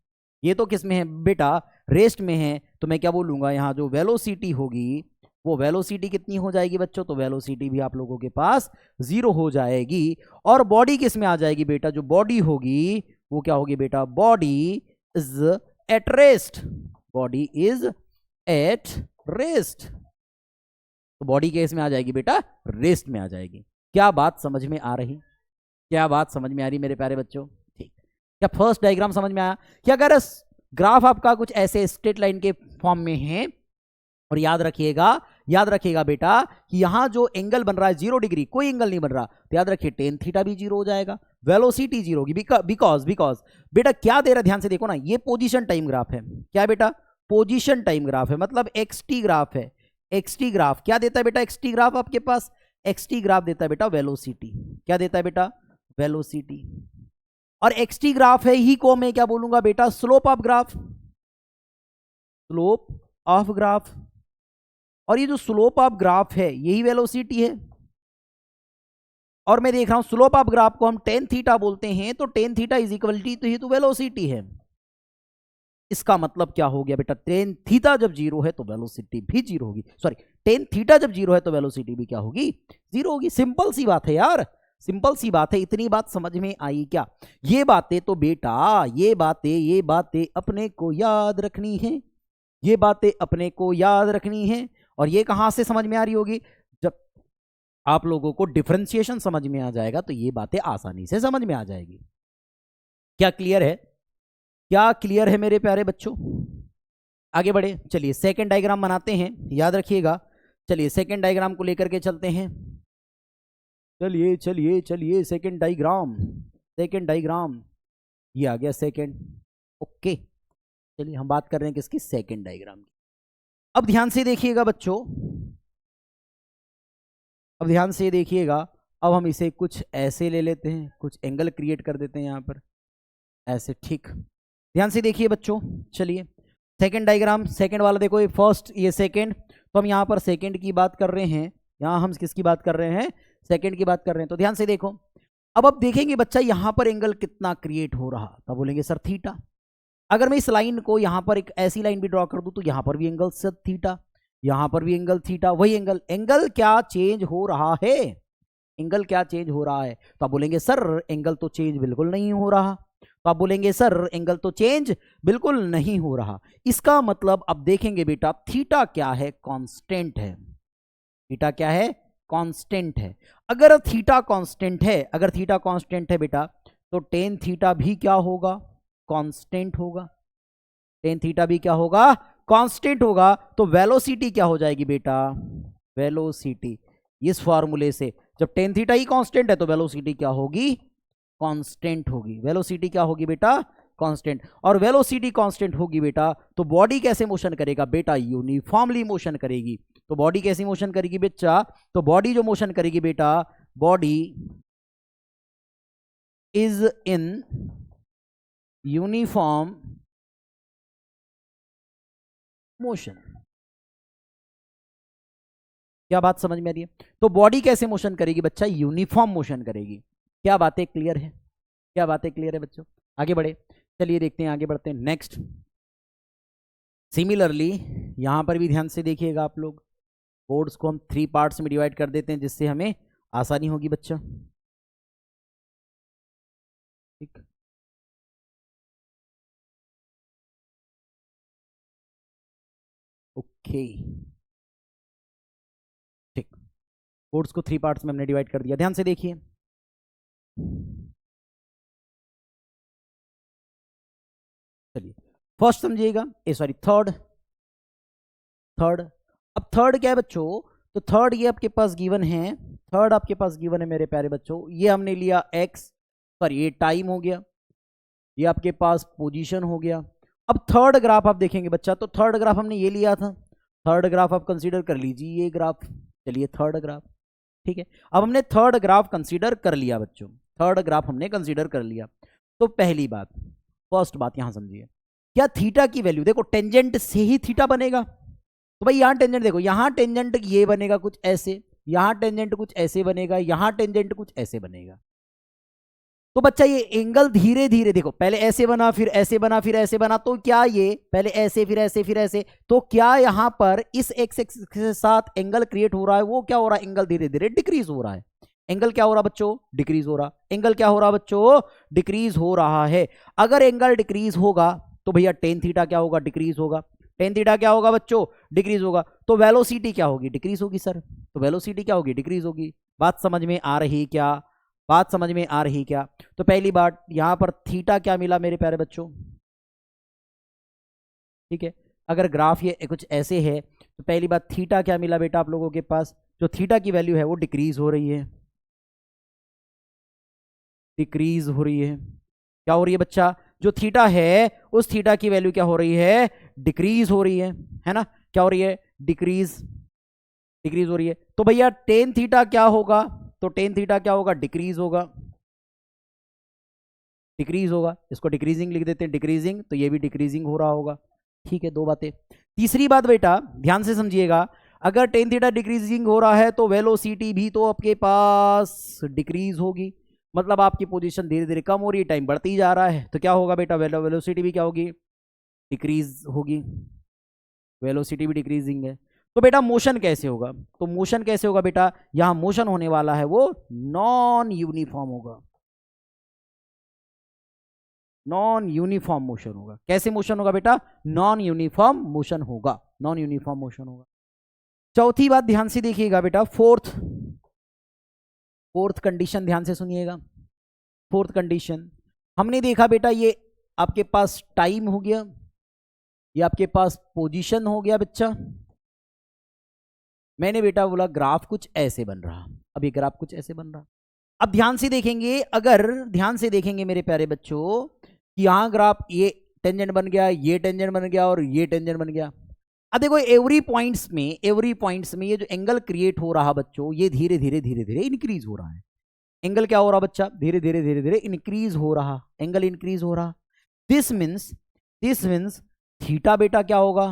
ये तो किस में है बेटा? रेस्ट में है। तो मैं क्या बोलूंगा, यहाँ जो वेलोसिटी होगी वो वेलोसिटी कितनी हो जाएगी बच्चों? तो वेलोसिटी भी आप लोगों के पास 0 हो जाएगी। और बॉडी किस में आ जाएगी बेटा? जो बॉडी होगी वो क्या होगी बेटा? Body is at rest, body is at rest. तो बॉडी केस में आ जाएगी बेटा? रेस्ट में आ जाएगी। क्या बात समझ में आ रही? क्या बात समझ में आ रही मेरे प्यारे बच्चों? ठीक। क्या फर्स्ट डायग्राम समझ में आया? कि अगर ग्राफ आपका कुछ ऐसे स्ट्रेट लाइन के फॉर्म में है, और याद रखिएगा बेटा कि यहां जो एंगल बन रहा है 0 डिग्री, कोई एंगल नहीं बन रहा, तो याद रखिए टेन थीटा भी 0 हो जाएगा, वेलोसिटी 0 होगी। बिकॉज बेटा क्या दे रहा है, ध्यान से देखो ना, ये पोजीशन टाइम ग्राफ है। क्या बेटा? पोजीशन टाइम ग्राफ है, मतलब एक्सटी ग्राफ है। एक्सटी ग्राफ क्या देता है बेटा? एक्सटी ग्राफ आपके पास, एक्सटी ग्राफ देता है बेटा वेलोसिटी। क्या देता है बेटा? वेलोसिटी। और एक्सटी ग्राफ है ही को मैं क्या बोलूंगा बेटा? Slope of graph, slope of graph. और ये जो स्लोप ऑफ ग्राफ है यही वेलोसिटी है। और मैं देख रहा हूं स्लोप ऑफ ग्राफ को हम टेन थीटा बोलते हैं, तो tan theta is equal to velocity है। इसका मतलब क्या हो गया बेटा? टेन थीटा जब 0 है तो वेलोसिटी भी 0 होगी। सॉरी, टेन थीटा जब 0 है तो वेलोसिटी भी क्या होगी? 0 होगी। सिंपल सी बात है यार, सिंपल सी बात है। इतनी बात समझ में आई क्या? ये बातें तो बेटा, ये बातें अपने को याद रखनी है, ये बातें अपने को याद रखनी है। और ये कहां से समझ में आ रही होगी? जब आप लोगों को डिफरेंशिएशन समझ में आ जाएगा तो ये बातें आसानी से समझ में आ जाएगी। क्या क्लियर है? क्या क्लियर है मेरे प्यारे बच्चों? आगे बढ़े, चलिए सेकंड डायग्राम बनाते हैं, याद रखिएगा। चलिए सेकंड डायग्राम को लेकर के चलते हैं। चलिए चलिए चलिए, सेकंड डायग्राम ये आ गया सेकंड। ओके, चलिए हम बात कर रहे हैं किसकी? सेकंड डायग्राम की। अब ध्यान से देखिएगा बच्चों, अब ध्यान से देखिएगा। अब हम इसे कुछ ऐसे ले लेते हैं, कुछ एंगल क्रिएट कर देते हैं यहां पर ऐसे, ठीक। ध्यान से देखिए बच्चों, चलिए सेकंड डायग्राम, सेकंड वाला देखो, ये फर्स्ट, ये सेकंड। तो हम यहाँ पर सेकंड की बात कर रहे हैं, यहाँ हम किसकी बात कर रहे हैं? सेकंड की बात कर रहे हैं। तो ध्यान से देखो, अब देखेंगे बच्चा यहाँ पर एंगल कितना क्रिएट हो रहा, तब बोलेंगे सर थीटा। अगर मैं इस लाइन को यहाँ पर एक ऐसी लाइन भी ड्रॉ कर दूं तो यहाँ पर भी एंगल सर थीटा, यहाँ पर भी एंगल थीटा, वही एंगल क्या चेंज हो रहा है? एंगल क्या चेंज हो रहा है? तो आप बोलेंगे सर एंगल तो चेंज बिल्कुल नहीं हो रहा। तो आप बोलेंगे सर एंगल तो चेंज बिल्कुल नहीं हो रहा। इसका मतलब अब देखेंगे बेटा, थीटा क्या है? कांस्टेंट है। थीटा क्या है? कांस्टेंट है। अगर थीटा कांस्टेंट है, अगर थीटा कांस्टेंट है बेटा, तो टेन थीटा भी क्या होगा? कांस्टेंट होगा। टेन थीटा भी क्या होगा? कांस्टेंट होगा। तो वेलोसिटी क्या हो जाएगी बेटा? वेलोसिटी इस फॉर्मूले से, जब टेन थीटा ही कांस्टेंट है तो वेलोसिटी क्या होगी? कांस्टेंट होगी। वेलोसिटी क्या होगी बेटा? कांस्टेंट। और वेलोसिटी कांस्टेंट होगी बेटा, तो बॉडी कैसे मोशन करेगा बेटा? यूनिफॉर्मली मोशन करेगी। तो बॉडी कैसी मोशन करेगी बच्चा? तो बॉडी जो मोशन करेगी बेटा, body is in uniform motion. क्या बात समझ में आ रही है? तो बॉडी कैसे मोशन करेगी बच्चा? यूनिफॉर्म मोशन करेगी। क्या बातें क्लियर है? क्या बातें क्लियर है बच्चों? आगे बढ़े, चलिए देखते हैं, आगे बढ़ते हैं नेक्स्ट। सिमिलरली यहां पर भी ध्यान से देखिएगा आप लोग, बोर्ड्स को हम 3 पार्ट्स में डिवाइड कर देते हैं जिससे हमें आसानी होगी बच्चा, ठीक। ओके, ठीक। बोर्ड्स को 3 पार्ट्स में हमने डिवाइड कर दिया, ध्यान से देखिए। चलिए फर्स्ट समझिएगा, सॉरी थर्ड। अब थर्ड क्या है बच्चों? तो थर्ड ये आपके पास गिवन है, थर्ड आपके पास गिवन है मेरे प्यारे बच्चों। ये हमने लिया x, सॉरी ये टाइम हो गया, ये आपके पास पोजीशन हो गया। अब थर्ड ग्राफ आप देखेंगे बच्चा, तो थर्ड ग्राफ हमने ये लिया था, थर्ड ग्राफ आप कंसीडर कर लीजिए ये ग्राफ। चलिए थर्ड ग्राफ, ठीक है। अब हमने थर्ड ग्राफ कंसीडर कर लिया बच्चों, थर्ड ग्राफ हमने कंसीडर कर लिया। तो पहली बात, फर्स्ट बात यहां समझिए, क्या थीटा की वैल्यू, देखो टेंजेंट से ही थीटा बनेगा, तो भाई यहां टेंजेंट देखो, यहां टेंजेंट ये बनेगा कुछ ऐसे, यहां टेंजेंट कुछ ऐसे बनेगा, यहां टेंजेंट कुछ ऐसे बनेगा। तो बच्चा ये एंगल धीरे धीरे देखो, पहले ऐसे बना, फिर ऐसे बना, फिर ऐसे बना, तो क्या ये पहले ऐसे फिर ऐसे फिर ऐसे, तो क्या यहां पर इस एक्स एक्सिस के साथ एंगल क्रिएट हो रहा है, वो क्या हो रहा है, एंगल धीरे धीरे डिक्रीज हो रहा है। एंगल क्या हो रहा बच्चों, डिक्रीज हो रहा। एंगल क्या हो रहा बच्चों, डिक्रीज हो रहा है। अगर एंगल डिक्रीज होगा तो भैया टेन थीटा क्या होगा, डिक्रीज होगा। टेन थीटा क्या होगा बच्चों, डिक्रीज होगा। तो वेलोसिटी क्या होगी, डिक्रीज होगी सर। तो वेलोसिटी क्या होगी, डिक्रीज होगी। बात समझ में आ रही क्या, बात समझ में आ रही क्या। तो पहली बात यहां पर थीटा क्या मिला मेरे प्यारे बच्चों, ठीक है। अगर ग्राफ ये कुछ ऐसे है तो पहली बात थीटा क्या मिला बेटा आप लोगों के पास, जो थीटा की वैल्यू है वो डिक्रीज हो रही है, डिक्रीज हो रही है। क्या हो रही है बच्चा, जो थीटा है उस थीटा की वैल्यू क्या हो रही है, डिक्रीज हो रही है ना। क्या हो रही है, डिक्रीज, डिक्रीज हो रही है। तो भैया टेन थीटा क्या होगा, तो टेन थीटा क्या होगा, डिक्रीज होगा, डिक्रीज होगा। इसको डिक्रीजिंग लिख देते हैं, डिक्रीजिंग, तो ये भी डिक्रीजिंग हो रहा होगा। ठीक है, दो बातें। तीसरी बात बेटा ध्यान से समझिएगा, अगर टेन थीटा डिक्रीजिंग हो रहा है तो वेलोसिटी भी तो आपके पास डिक्रीज होगी, मतलब आपकी पोजीशन धीरे धीरे कम हो रही है, टाइम बढ़ती जा रहा है, तो क्या होगा बेटा, वेलोसिटी भी क्या होगी, डिक्रीज होगी। वेलोसिटी भी डिक्रीजिंग है। तो बेटा मोशन कैसे होगा, तो मोशन कैसे होगा बेटा, यहां मोशन होने वाला है वो नॉन यूनिफॉर्म होगा, नॉन यूनिफॉर्म मोशन होगा। कैसे मोशन होगा बेटा, नॉन यूनिफॉर्म मोशन होगा, नॉन यूनिफॉर्म मोशन होगा। चौथी बात ध्यान से देखिएगा बेटा, फोर्थ, फोर्थ कंडीशन ध्यान से सुनिएगा। फोर्थ कंडीशन हमने देखा बेटा, ये आपके पास टाइम हो गया, ये आपके पास पोजीशन हो गया बच्चा। मैंने बेटा बोला ग्राफ कुछ ऐसे बन रहा, अब ये ग्राफ कुछ ऐसे बन रहा। अब ध्यान से देखेंगे, अगर ध्यान से देखेंगे मेरे प्यारे बच्चों कि यहां ग्राफ ये टेंजेंट बन गया, ये टेंजेंट बन गया और ये टेंजेंट बन गया। अब देखो एवरी पॉइंट्स में, एवरी पॉइंट्स में ये जो एंगल क्रिएट हो रहा बच्चों, ये धीरे धीरे धीरे धीरे इंक्रीज हो रहा है। एंगल क्या हो रहा बच्चा, धीरे धीरे धीरे धीरे इंक्रीज हो रहा, एंगल इंक्रीज हो रहा। दिस मीन्स थीटा बेटा क्या होगा,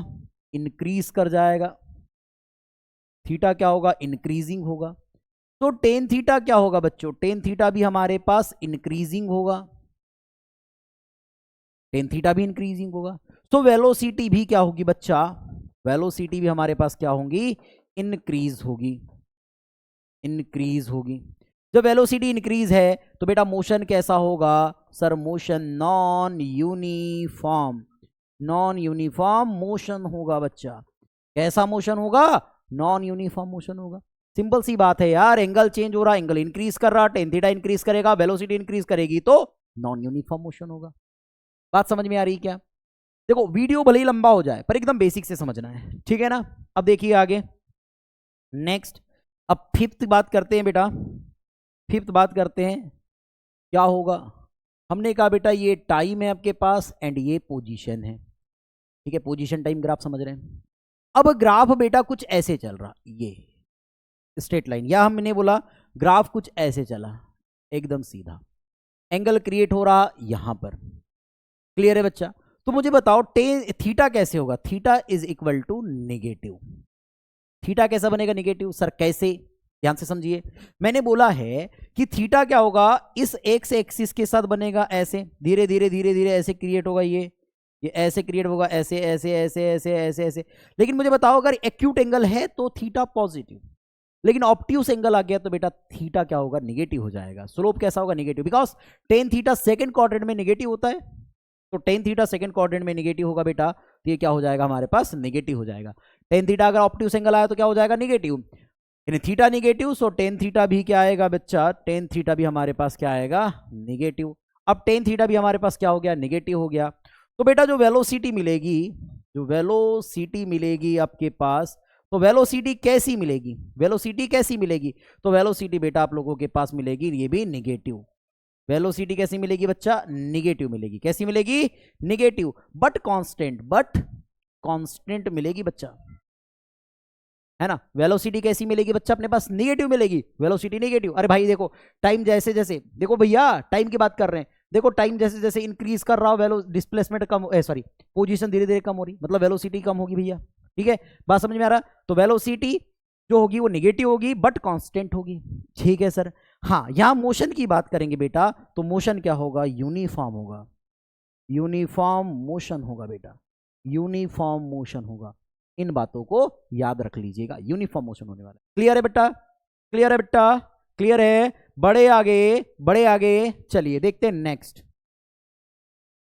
इंक्रीज कर जाएगा। थीटा क्या होगा, इंक्रीजिंग होगा। तो टेन थीटा क्या होगा बच्चों, टेन थीटा भी हमारे पास इंक्रीजिंग होगा, टेन थीटा भी इंक्रीजिंग होगा। तो वेलोसिटी भी क्या होगी बच्चा, वेलोसिटी भी हमारे पास क्या होगी, इंक्रीज होगी, इंक्रीज होगी। जब वेलोसिटी इंक्रीज है तो बेटा मोशन कैसा होगा sir, motion non uniform, non uniform motion होगा बच्चा। कैसा मोशन होगा, नॉन यूनिफॉर्म मोशन होगा। सिंपल सी बात है यार, एंगल चेंज हो रहा, एंगल इंक्रीज कर रहा, टेन थीटा इंक्रीज करेगा, वेलोसिटी इंक्रीज करेगी तो नॉन यूनिफॉर्म मोशन होगा। बात समझ में आ रही क्या। देखो वीडियो भले ही लंबा हो जाए पर एकदम बेसिक से समझना है, ठीक है ना। अब देखिए आगे नेक्स्ट, अब फिफ्थ बात करते हैं बेटा, फिफ्थ बात करते हैं क्या होगा। हमने कहा बेटा ये टाइम है आपके पास एंड ये पोजीशन है, ठीक है, पोजीशन टाइम ग्राफ समझ रहे हैं। अब ग्राफ बेटा कुछ ऐसे चल रहा, ये स्ट्रेट लाइन, या हमने बोला ग्राफ कुछ ऐसे चला एकदम सीधा, एंगल क्रिएट हो रहा यहां पर, क्लियर है बच्चा। तो मुझे बताओ टेन थीटा कैसे होगा, theta is equal to negative. Theta कैसा बनेगा, नेगेटिव। सर कैसे, ध्यान से समझिए, मैंने बोला है कि थीटा क्या होगा, इस एक्स एक्सिस के साथ बनेगा ऐसे, धीरे धीरे धीरे धीरे ऐसे क्रिएट होगा, ये ऐसे क्रिएट होगा, ऐसे ऐसे ऐसे ऐसे ऐसे ऐसे। लेकिन मुझे बताओ अगर एक्यूट एंगल है तो थीटा पॉजिटिव, लेकिन ऑप्ट्यूस एंगल आ गया तो बेटा थीटा क्या होगा, निगेटिव हो जाएगा। स्लोप कैसा होगा, negative, because tan theta second quadrant में निगेटिव होता है, तो टेन थीटा सेकंड क्वाड्रेंट में निगेटिव होगा बेटा, तो ये क्या हो जाएगा हमारे पास, निगेटिव हो जाएगा। टेन थीटा अगर ऑप्ट्यूस एंगल आया तो क्या हो जाएगा, निगेटिव, यानी थीटा निगेटिव, सो टेन थीटा भी क्या आएगा बच्चा, टेन थीटा भी हमारे पास क्या आएगा, निगेटिव। अब टेन थीटा भी हमारे पास क्या हो गया, निगेटिव हो गया। तो बेटा जो वेलोसिटी मिलेगी, जो वेलोसिटी मिलेगी आपके पास, तो वेलोसिटी कैसी मिलेगी, वेलोसिटी कैसी मिलेगी, तो वेलोसिटी बेटा आप लोगों के पास मिलेगी ये भी निगेटिव। वेलोसिटी कैसी मिलेगी बच्चा, निगेटिव मिलेगी। कैसी मिलेगी, निगेटिव, बट कांस्टेंट मिलेगी बच्चा, है ना। वेलोसिटी कैसी मिलेगी बच्चा, अपने पास निगेटिव मिलेगी, वेलोसिटी निगेटिव। अरे भाई देखो टाइम जैसे जैसे, देखो भैया टाइम की बात कर रहे हैं, देखो टाइम जैसे जैसे इंक्रीज कर रहा हो, डिस्प्लेसमेंट कम, सॉरी पोजीशन धीरे धीरे कम हो रही, मतलब वेलोसिटी कम होगी भैया। ठीक है, बात समझ में आ रहा। तो वेलोसिटी जो होगी वो निगेटिव होगी बट कांस्टेंट होगी। ठीक है सर। हाँ, यहां मोशन की बात करेंगे बेटा, तो मोशन क्या होगा, यूनिफॉर्म होगा, यूनिफॉर्म मोशन होगा बेटा, यूनिफॉर्म मोशन होगा। इन बातों को याद रख लीजिएगा, यूनिफॉर्म मोशन होने वाला। क्लियर है बेटा, क्लियर है बेटा, क्लियर है। बड़े आगे, बड़े आगे, चलिए देखते हैं नेक्स्ट।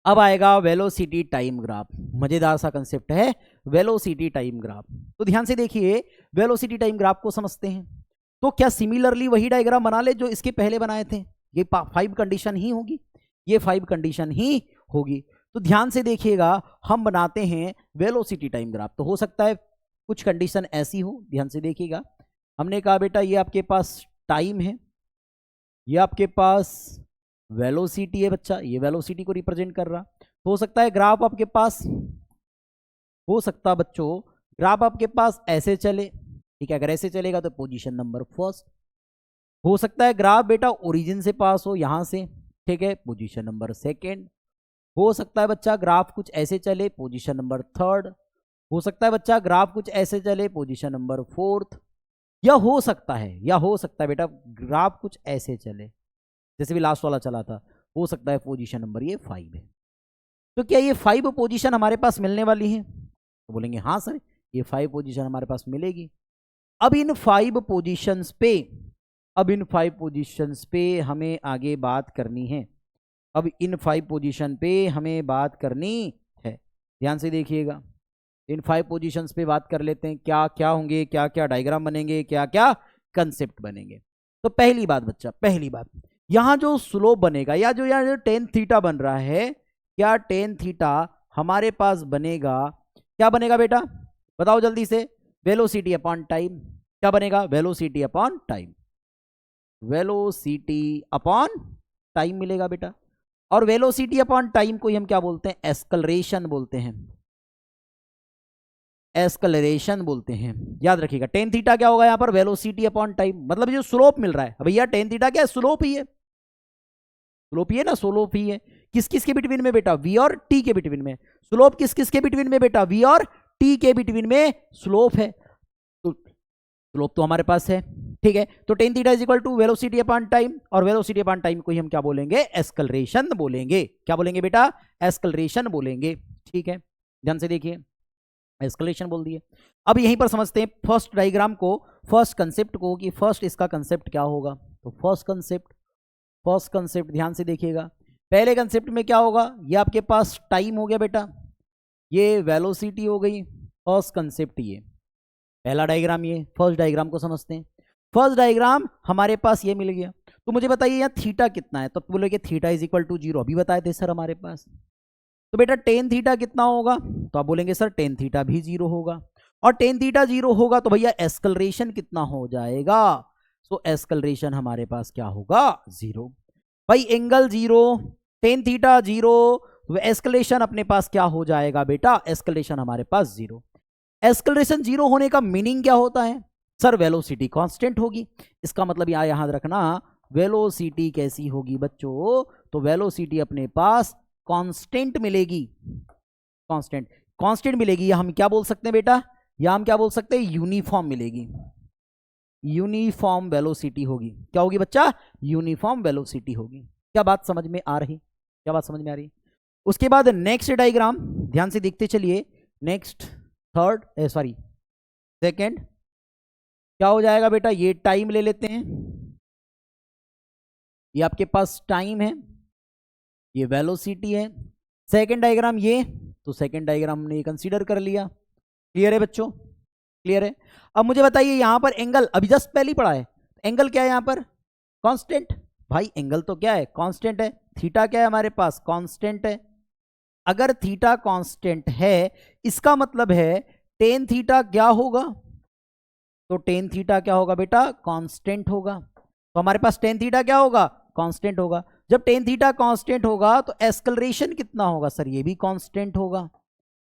अब आएगा वेलोसिटी टाइम ग्राफ। मजेदार सा कंसेप्ट है वेलोसिटी टाइम ग्राफ। तो ध्यान से देखिए, वेलोसिटी टाइम ग्राफ को समझते हैं। तो क्या सिमिलरली वही डायग्राम बना ले जो इसके पहले बनाए थे, ये 5 कंडीशन ही होगी, ये 5 कंडीशन ही होगी। तो ध्यान से देखिएगा, हम बनाते हैं वेलोसिटी टाइम ग्राफ। तो हो सकता है कुछ कंडीशन ऐसी हो, ध्यान से देखिएगा। हमने कहा बेटा ये आपके पास टाइम है, ये आपके पास वेलोसिटी है बच्चा, ये वेलोसिटी को रिप्रेजेंट कर रहा। तो हो सकता है ग्राफ आपके पास, हो सकता बच्चों ग्राफ आपके पास ऐसे चले। ठीक है, अगर ऐसे चलेगा तो पोजीशन नंबर फर्स्ट। हो सकता है ग्राफ बेटा ओरिजिन से पास हो, यहां से, ठीक है, पोजीशन नंबर सेकेंड। हो सकता है बच्चा ग्राफ कुछ ऐसे चले, पोजीशन नंबर थर्ड। हो सकता है बच्चा ग्राफ कुछ ऐसे चले, पोजीशन नंबर फोर्थ। या हो सकता है बेटा ग्राफ कुछ ऐसे चले जैसे भी लास्ट वाला चला था, हो सकता है पोजीशन नंबर ये 5 है। तो क्या ये 5 पोजीशन हमारे पास मिलने वाली है, तो बोलेंगे हाँ सर ये 5 पोजीशन हमारे पास मिलेगी। अब इन 5 पोजीशंस पे हमें आगे बात करनी है। अब इन 5 पोजीशन पे हमें बात करनी है, ध्यान से देखिएगा। इन 5 पोजीशंस पे बात कर लेते हैं, क्या क्या होंगे, क्या क्या डायग्राम बनेंगे, क्या क्या कंसेप्ट बनेंगे। तो पहली बात बच्चा, पहली बात, यहां जो स्लोप बनेगा या जो यहाँ जो टेन थीटा बन रहा है, क्या टेन थीटा हमारे पास बनेगा, क्या बनेगा बेटा बताओ जल्दी से, वेलोसिटी अपॉन टाइम। क्या बनेगा, velocity upon time, velocity upon time मिलेगा बेटा। और वेलोसिटी अपॉन टाइम को हम क्या बोलते हैं, एस्कलरेशन बोलते हैं, एस्कलरेशन बोलते हैं। याद रखिएगा टेन थीटा क्या होगा यहाँ पर, वेलोसिटी अपॉन टाइम, मतलब जो स्लोप मिल रहा है भैया टेन थीटा क्या है, स्लोप ही है, स्लोप ही है ना, स्लोप ही है। किस किस के बिटवीन में बेटा, वी और टी के बिटवीन में। स्लोप किस किस के बिटवीन में बेटा, वी और टी के बिटवीन में स्लोप है। तो स्लोप तो हमारे पास है, ठीक है। तो tan theta is equal to velocity upon time, और वेलोसिटी अपॉन टाइम को ही हम क्या बोलेंगे, एस्कलरेशन बोलेंगे। क्या बोलेंगे बेटा, एस्कलरेशन बोलेंगे। ठीक है, ध्यान से देखिए, एस्कलेशन बोल दिए। अब यहीं पर समझते हैं फर्स्ट डायग्राम को, फर्स्ट कंसेप्ट को, कि फर्स्ट इसका कंसेप्ट क्या होगा। तो फर्स्ट कंसेप्ट ध्यान से देखिएगा। पहले कंसेप्ट में क्या होगा, ये आपके पास टाइम हो गया बेटा, ये वेलोसिटी हो गई। फर्स्ट कंसेप्ट ये पहला डायग्राम, ये फर्स्ट डायग्राम को समझते हैं। फर्स्ट डायग्राम हमारे पास ये मिल गया। तो मुझे बताइए यहाँ थीटा कितना है, तो बोलोगे थीटा इज इक्वल टू 0, अभी बताए थे सर हमारे पास। तो बेटा टेन थीटा कितना होगा, तो आप बोलेंगे सर टेन थीटा भी 0 होगा। और टेन थीटा 0 होगा तो भैया एस्कलरेशन कितना हो जाएगा, सो एस्कलरेशन हमारे पास क्या होगा, 0। भाई एंगल 0, टेन थीटा 0, तो एस्कलेशन अपने पास क्या हो जाएगा बेटा, एस्कलेशन हमारे पास 0। एस्कलेशन 0 होने का मीनिंग क्या होता है, सर वेलोसिटी कांस्टेंट होगी। इसका मतलब यहां याद रखना, वेलोसिटी कैसी होगी बच्चों, तो वेलोसिटी अपने पास कांस्टेंट मिलेगी, कांस्टेंट मिलेगी। या हम क्या बोल सकते हैं बेटा, या हम क्या बोल सकते हैं, यूनिफॉर्म मिलेगी, यूनिफॉर्म वेलोसिटी होगी। क्या होगी बच्चा, यूनिफॉर्म वेलोसिटी होगी। क्या बात समझ में आ रही, क्या बात समझ में आ रही। उसके बाद नेक्स्ट डायग्राम ध्यान से देखते चलिए, नेक्स्ट सेकंड क्या हो जाएगा बेटा, ये टाइम ले लेते हैं, ये आपके पास टाइम है, ये वेलोसिटी है। सेकंड डायग्राम ये, तो सेकंड डायग्राम हमने कंसीडर कर लिया। क्लियर है बच्चों, क्लियर है। अब मुझे बताइए यहां पर एंगल, अभी जस्ट पहले ही पढ़ा है, एंगल क्या है यहां पर, कांस्टेंट। भाई एंगल तो क्या है, कांस्टेंट है। थीटा क्या है हमारे पास, कांस्टेंट है। अगर थीटा कांस्टेंट है, इसका मतलब है टेन थीटा क्या होगा, तो टेन थीटा क्या होगा बेटा, कांस्टेंट होगा। तो हमारे पास टेन थीटा क्या होगा, कांस्टेंट होगा। जब टेन थीटा कांस्टेंट होगा तो एक्सेलरेशन कितना होगा सर, ये भी कांस्टेंट होगा,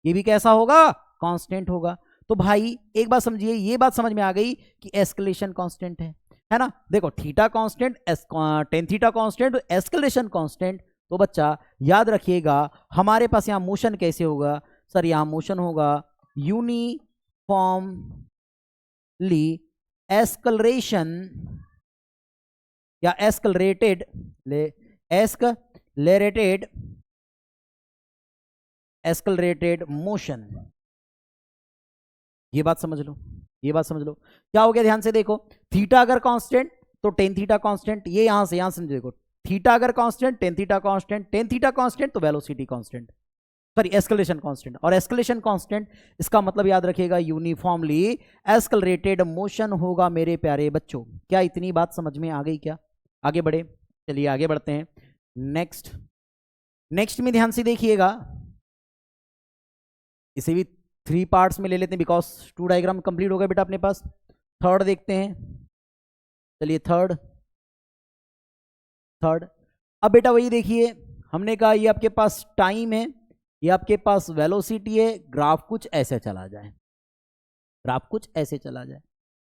ये भी कैसा होगा, कांस्टेंट होगा। तो भाई एक बात समझिए, ये बात समझ में आ गई कि एस्केलेशन कांस्टेंट है ना। देखो theta constant, tan theta constant, escalation constant. तो बच्चा याद रखिएगा हमारे पास यहां मोशन कैसे होगा सर, यहां मोशन होगा यूनिफॉर्मली एस्केलरेशन या एस्केलरेटेड एस्केलरेटेड मोशन। ये बात समझ लो, ये बात समझ लो क्या हो गया, ध्यान से देखो। थीटा अगर कांस्टेंट तो टेन थीटा कांस्टेंट, ये यहां से यहां समझो, देखो थीटा अगर constant tan theta constant, tan theta constant तो velocity constant, sorry acceleration constant. और एस्केलेशन कांस्टेंट इसका मतलब याद रखिएगा यूनिफॉर्मली एस्केलरेटेड मोशन होगा मेरे प्यारे बच्चों। क्या इतनी बात समझ में आ गई क्या? आगे बढ़े, चलिए आगे बढ़ते हैं। नेक्स्ट में ध्यान से देखिएगा, इसे भी 3 पार्ट्स में ले लेते हैं बिकॉज 2 डायग्राम कंप्लीट हो गए बेटा अपने पास। थर्ड देखते हैं, चलिए थर्ड। अब बेटा वही देखिए, हमने कहा ये आपके पास टाइम है, ये आपके पास वेलोसिटी है, ग्राफ कुछ ऐसे चला जाए, ग्राफ कुछ ऐसे चला जाए।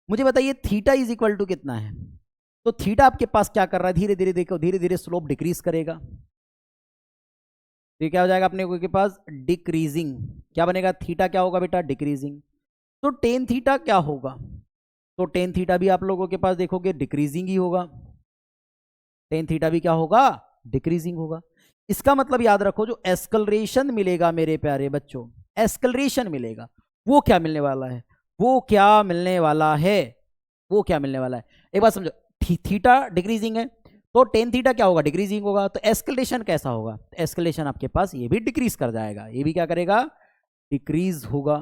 मुझे बताइए थीटा इज इक्वल टू कितना है? तो थीटा आपके पास क्या कर रहा है, धीरे धीरे देखो, धीरे धीरे स्लोप डिक्रीज करेगा। ये क्या हो जाएगा अपने के पास, डिक्रीजिंग। क्या बनेगा, थीटा क्या होगा बेटा, डिक्रीजिंग। तो टेन थीटा क्या होगा, तो टेन थीटा भी आप लोगों के पास देखोगे डिक्रीजिंग ही होगा, टेन थीटा भी क्या होगा, डिक्रीजिंग होगा। इसका मतलब याद रखो जो एस्केलरेशन मिलेगा मेरे प्यारे बच्चों, एस्केलरेशन मिलेगा, वो क्या मिलने वाला है, वो क्या मिलने वाला है, वो क्या मिलने वाला है, एक बात समझो। थीटा डिक्रीजिंग है तो टेन थीटा क्या होगा, डिक्रीजिंग होगा। तो एस्केलेशन कैसा होगा, एस्केलेशन आपके पास ये भी डिक्रीज कर जाएगा, ये भी क्या करेगा, डिक्रीज होगा,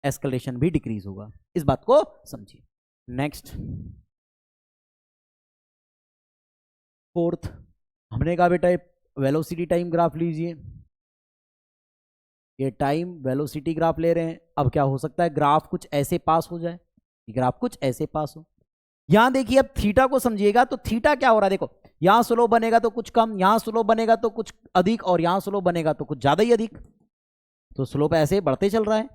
एस्केलेशन भी डिक्रीज होगा। इस बात को समझिए। नेक्स्ट फोर्थ, हमने कहा बेटा वेलोसिटी टाइम ग्राफ लीजिए, ये टाइम वेलोसिटी ग्राफ ले रहे हैं। अब क्या हो सकता है, ग्राफ कुछ ऐसे पास हो जाए, ग्राफ कुछ ऐसे पास हो। यहां देखिए अब थीटा को समझिएगा, तो थीटा क्या हो रहा है, देखो यहां स्लो बनेगा तो कुछ कम, यहां स्लो बनेगा तो कुछ अधिक, और यहां स्लो बनेगा तो कुछ ज्यादा ही अधिक, तो स्लोप ऐसे बढ़ते चल रहा है।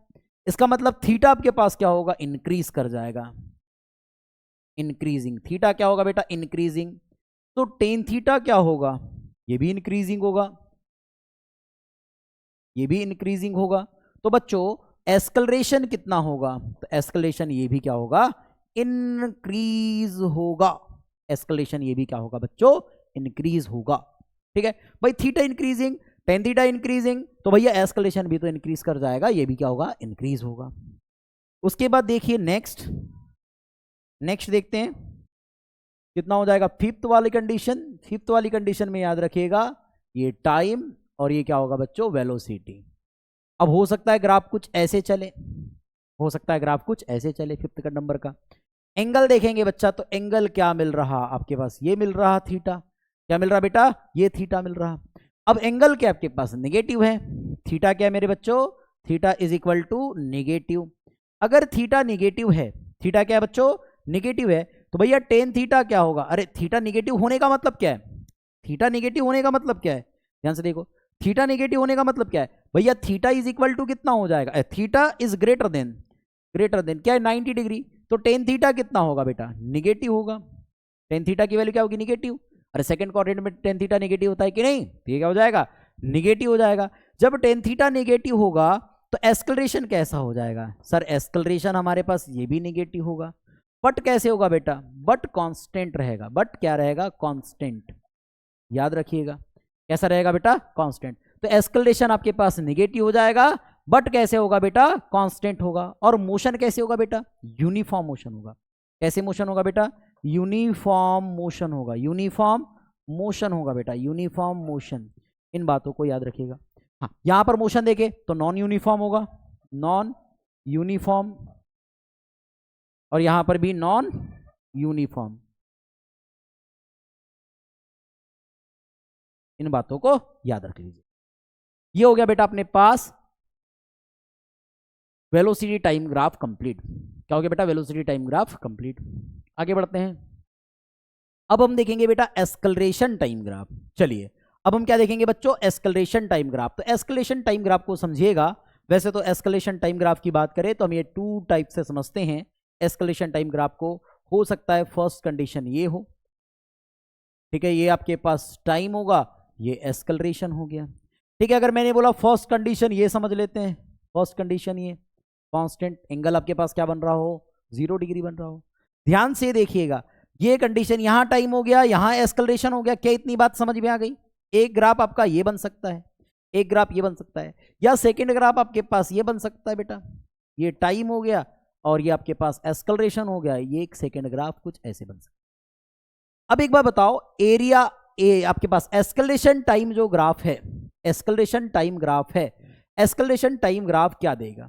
इसका मतलब थीटा आपके पास क्या होगा, इंक्रीज कर जाएगा, इंक्रीजिंग। थीटा क्या होगा बेटा, इंक्रीजिंग। तो टेन थीटा क्या होगा, ये भी इंक्रीजिंग होगा, ये भी इंक्रीजिंग होगा। तो बच्चों एस्केलरेशन कितना होगा, तो एस्केलेशन ये भी क्या होगा, इंक्रीज होगा। एस्केलेशन ये भी क्या होगा बच्चों, इंक्रीज होगा। ठीक है भाई, theta increasing, tan theta increasing, तो भैया एस्केलेशन भी तो इंक्रीज कर जाएगा, ये भी क्या होगा, इंक्रीज होगा। उसके बाद देखिए नेक्स्ट देखते हैं कितना हो जाएगा, फिफ्थ वाली कंडीशन। फिफ्थ वाली कंडीशन में याद रखिएगा ये टाइम और ये क्या होगा बच्चों, वेलोसिटी। अब हो सकता है ग्राफ कुछ ऐसे चले, हो सकता है ग्राफ कुछ ऐसे चले। फिफ्थ का नंबर का एंगल देखेंगे बच्चा, तो एंगल क्या मिल रहा आपके पास, ये मिल रहा थीटा। क्या मिल रहा बेटा, ये थीटा मिल रहा। अब एंगल क्या आपके पास नेगेटिव है, थीटा क्या है मेरे बच्चों, theta is equal to negative. अगर थीटा नेगेटिव है, थीटा क्या है बच्चों, नेगेटिव है, तो भैया टेन थीटा क्या होगा, अरे थीटा नेगेटिव होने का मतलब क्या है, थीटा नेगेटिव होने का मतलब क्या है, ध्यान से देखो, थीटा नेगेटिव होने का मतलब क्या है भैया, थीटा इज इक्वल टू कितना हो जाएगा, थीटा इज ग्रेटर देन क्या है, 90 डिग्री। तो टेन थीटा कितना होगा बेटा, निगेटिव होगा। टेन थीटा की वैल्यू क्या होगी, निगेटिव। अरे सेकंड क्वाड्रेंट में टेन थीटा निगेटिव होता है कि नहीं, तो ये क्या हो जाएगा, निगेटिव हो जाएगा। जब टेन थीटा निगेटिव होगा तो एस्केलरेशन कैसा हो जाएगा, सर एस्केलरेशन हमारे पास ये भी निगेटिव होगा, बट कैसे होगा बेटा, बट कांस्टेंट रहेगा। बट क्या रहेगा, कांस्टेंट, याद रखिएगा कैसा रहेगा बेटा, कांस्टेंट। तो एस्केलरेशन आपके पास निगेटिव हो जाएगा, बट कैसे होगा बेटा, कांस्टेंट होगा। और मोशन कैसे होगा बेटा, यूनिफॉर्म मोशन होगा। कैसे मोशन होगा बेटा, यूनिफॉर्म मोशन होगा, यूनिफॉर्म मोशन होगा बेटा, यूनिफॉर्म मोशन। इन बातों को याद रखिएगा। हाँ यहां पर मोशन देखे तो नॉन यूनिफॉर्म होगा, नॉन यूनिफॉर्म, और यहां पर भी नॉन यूनिफॉर्म। इन बातों को याद रख लीजिए। ये हो गया बेटा अपने पास वेलोसिटी टाइम ग्राफ कंप्लीट। क्या हो गया बेटा, वेलोसिटी टाइम ग्राफ कंप्लीट। आगे बढ़ते हैं। अब हम देखेंगे बेटा एस्केलेरेशन टाइम ग्राफ। चलिए अब हम क्या देखेंगे बच्चों, एस्केलेरेशन टाइम ग्राफ। तो एस्केलेरेशन टाइम ग्राफ को समझिएगा। वैसे तो एस्केलेरेशन टाइम ग्राफ की बात करें तो हम ये 2 टाइप से समझते हैं एस्केलेरेशन टाइम ग्राफ को। हो सकता है फर्स्ट कंडीशन ये हो, ठीक है, ये आपके पास टाइम होगा, ये एस्केलेरेशन हो गया। ठीक है, अगर मैंने बोला फर्स्ट कंडीशन ये समझ लेते हैं, फर्स्ट कंडीशन ये कांस्टेंट एंगल आपके पास क्या बन रहा हो, 0 डिग्री बन रहा हो। ध्यान से देखिएगा, ये कंडीशन यहां टाइम हो गया, यहां एस्केलेरेशन हो गया। क्या इतनी बात समझ में आ गई? एक ग्राफ आपका ये बन सकता है, एक ग्राफ ये बन सकता है, या सेकंड ग्राफ आपके पास ये बन सकता है बेटा, ये टाइम हो गया और ये आपके पास एस्केलेरेशन हो गया। ये एक सेकंड ग्राफ कुछ ऐसे बन सकता है। अब एक बार बताओ, एरिया ए आपके पास एस्केलेरेशन टाइम जो ग्राफ है, एस्केलेरेशन टाइम ग्राफ है, एस्केलेरेशन टाइम ग्राफ क्या देगा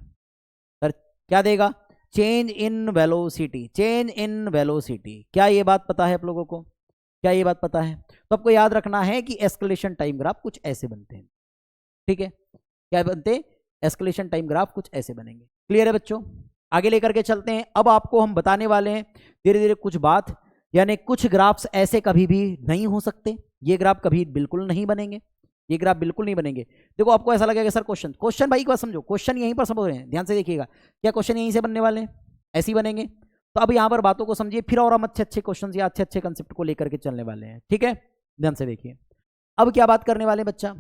सर, क्या देगा? Change in velocity, change in velocity. क्या ये बात पता है आप लोगों को? क्या ये बात पता है? तो आपको याद रखना है कि एस्केलेरेशन टाइम ग्राफ कुछ ऐसे बनते हैं। ठीक है, क्या बनते हैं? एस्केलेरेशन टाइम ग्राफ कुछ ऐसे बनेंगे। क्लियर है बच्चों? आगे लेकर के चलते हैं। अब आपको हम बताने वाले हैं धीरे धीरे कुछ बात, यानी कुछ ग्राफ्स ऐसे कभी भी नहीं हो सकते, ये ग्राफ कभी बिल्कुल नहीं बनेंगे, ये ग्राफ बिल्कुल नहीं बनेंगे। देखो आपको ऐसा लगेगा सर क्वेश्चन भाई एक बात समझो, क्वेश्चन यहीं पर समझ रहे हैं, ध्यान से देखिएगा, क्या क्वेश्चन यहीं से बनने वाले हैं, ऐसे ही बनेंगे। तो अब यहां पर बातों को समझिए, फिर और हम अच्छे अच्छे क्वेश्चन या अच्छे अच्छे कंसेप्ट को लेकर के चलने वाले हैं। ठीक है, ध्यान से देखिए। अब क्या बात करने वाले बच्चा,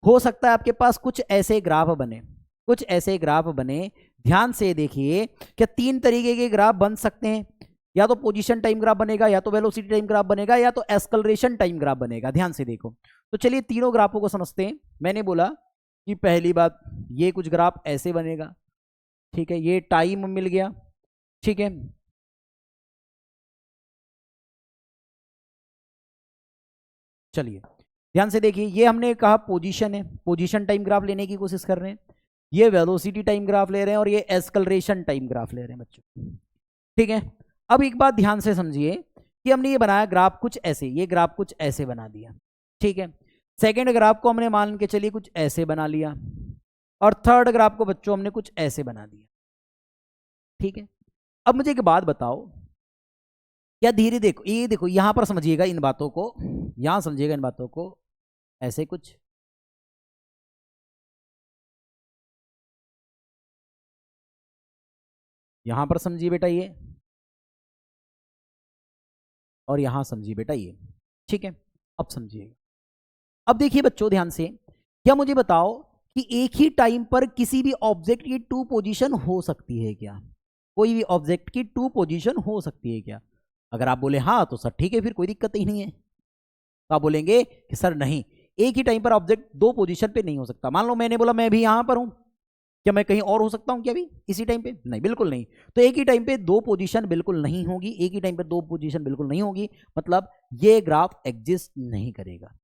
हो सकता है आपके पास कुछ ऐसे ग्राफ बने, कुछ ऐसे ग्राफ बने। ध्यान से देखिए, क्या 3 तरीके के ग्राफ बन सकते हैं, या तो पोजीशन टाइम ग्राफ बनेगा, या तो वेलोसिटी टाइम ग्राफ बनेगा, या तो एस्केलेरेशन टाइम ग्राफ बनेगा। ध्यान से देखो, तो चलिए तीनों ग्राफों को समझते हैं। मैंने बोला कि पहली बात, ये कुछ ग्राफ ऐसे बनेगा, ठीक है, ये टाइम मिल गया, ठीक है। चलिए ध्यान से देखिए, ये हमने कहा पोजीशन है, पोजीशन टाइम ग्राफ लेने की कोशिश कर रहे हैं, ये वेलोसिटी टाइम ग्राफ ले रहे हैं, और ये एस्केलेरेशन टाइम ग्राफ ले रहे हैं बच्चों। ठीक है, अब एक बात ध्यान से समझिए कि हमने ये बनाया ग्राफ कुछ ऐसे, ये ग्राफ कुछ ऐसे बना दिया, ठीक है। सेकेंड ग्राफ को हमने मान के चलिए कुछ ऐसे बना लिया, और थर्ड ग्राफ को बच्चों हमने कुछ ऐसे बना दिया, ठीक है। अब मुझे एक बात बताओ, क्या धीरे देखो, ये देखो यहां पर समझिएगा इन बातों को, यहां समझिएगा इन बातों को, ऐसे कुछ, यहां पर समझिए बेटा ये, और यहां समझिए बेटा ये, ठीक है। अब समझिएगा, अब देखिए बच्चों ध्यान से, क्या मुझे बताओ कि एक ही टाइम पर किसी भी ऑब्जेक्ट की 2 पोजीशन हो सकती है क्या? कोई भी ऑब्जेक्ट की 2 पोजीशन हो सकती है क्या? अगर आप बोले हाँ तो सर ठीक है, फिर कोई दिक्कत ही नहीं है। तो आप बोलेंगे कि सर नहीं, एक ही टाइम पर ऑब्जेक्ट 2 पोजीशन पे नहीं हो सकता। मान लो मैंने बोला मैं भी यहां पर हूं, क्या मैं कहीं और हो सकता हूं क्या भी इसी टाइम पे? नहीं, बिल्कुल नहीं। तो एक ही टाइम पे 2 पोजीशन बिल्कुल नहीं होगी, एक ही टाइम पे 2 पोजीशन बिल्कुल नहीं होगी, मतलब ये ग्राफ एग्जिस्ट नहीं करेगा,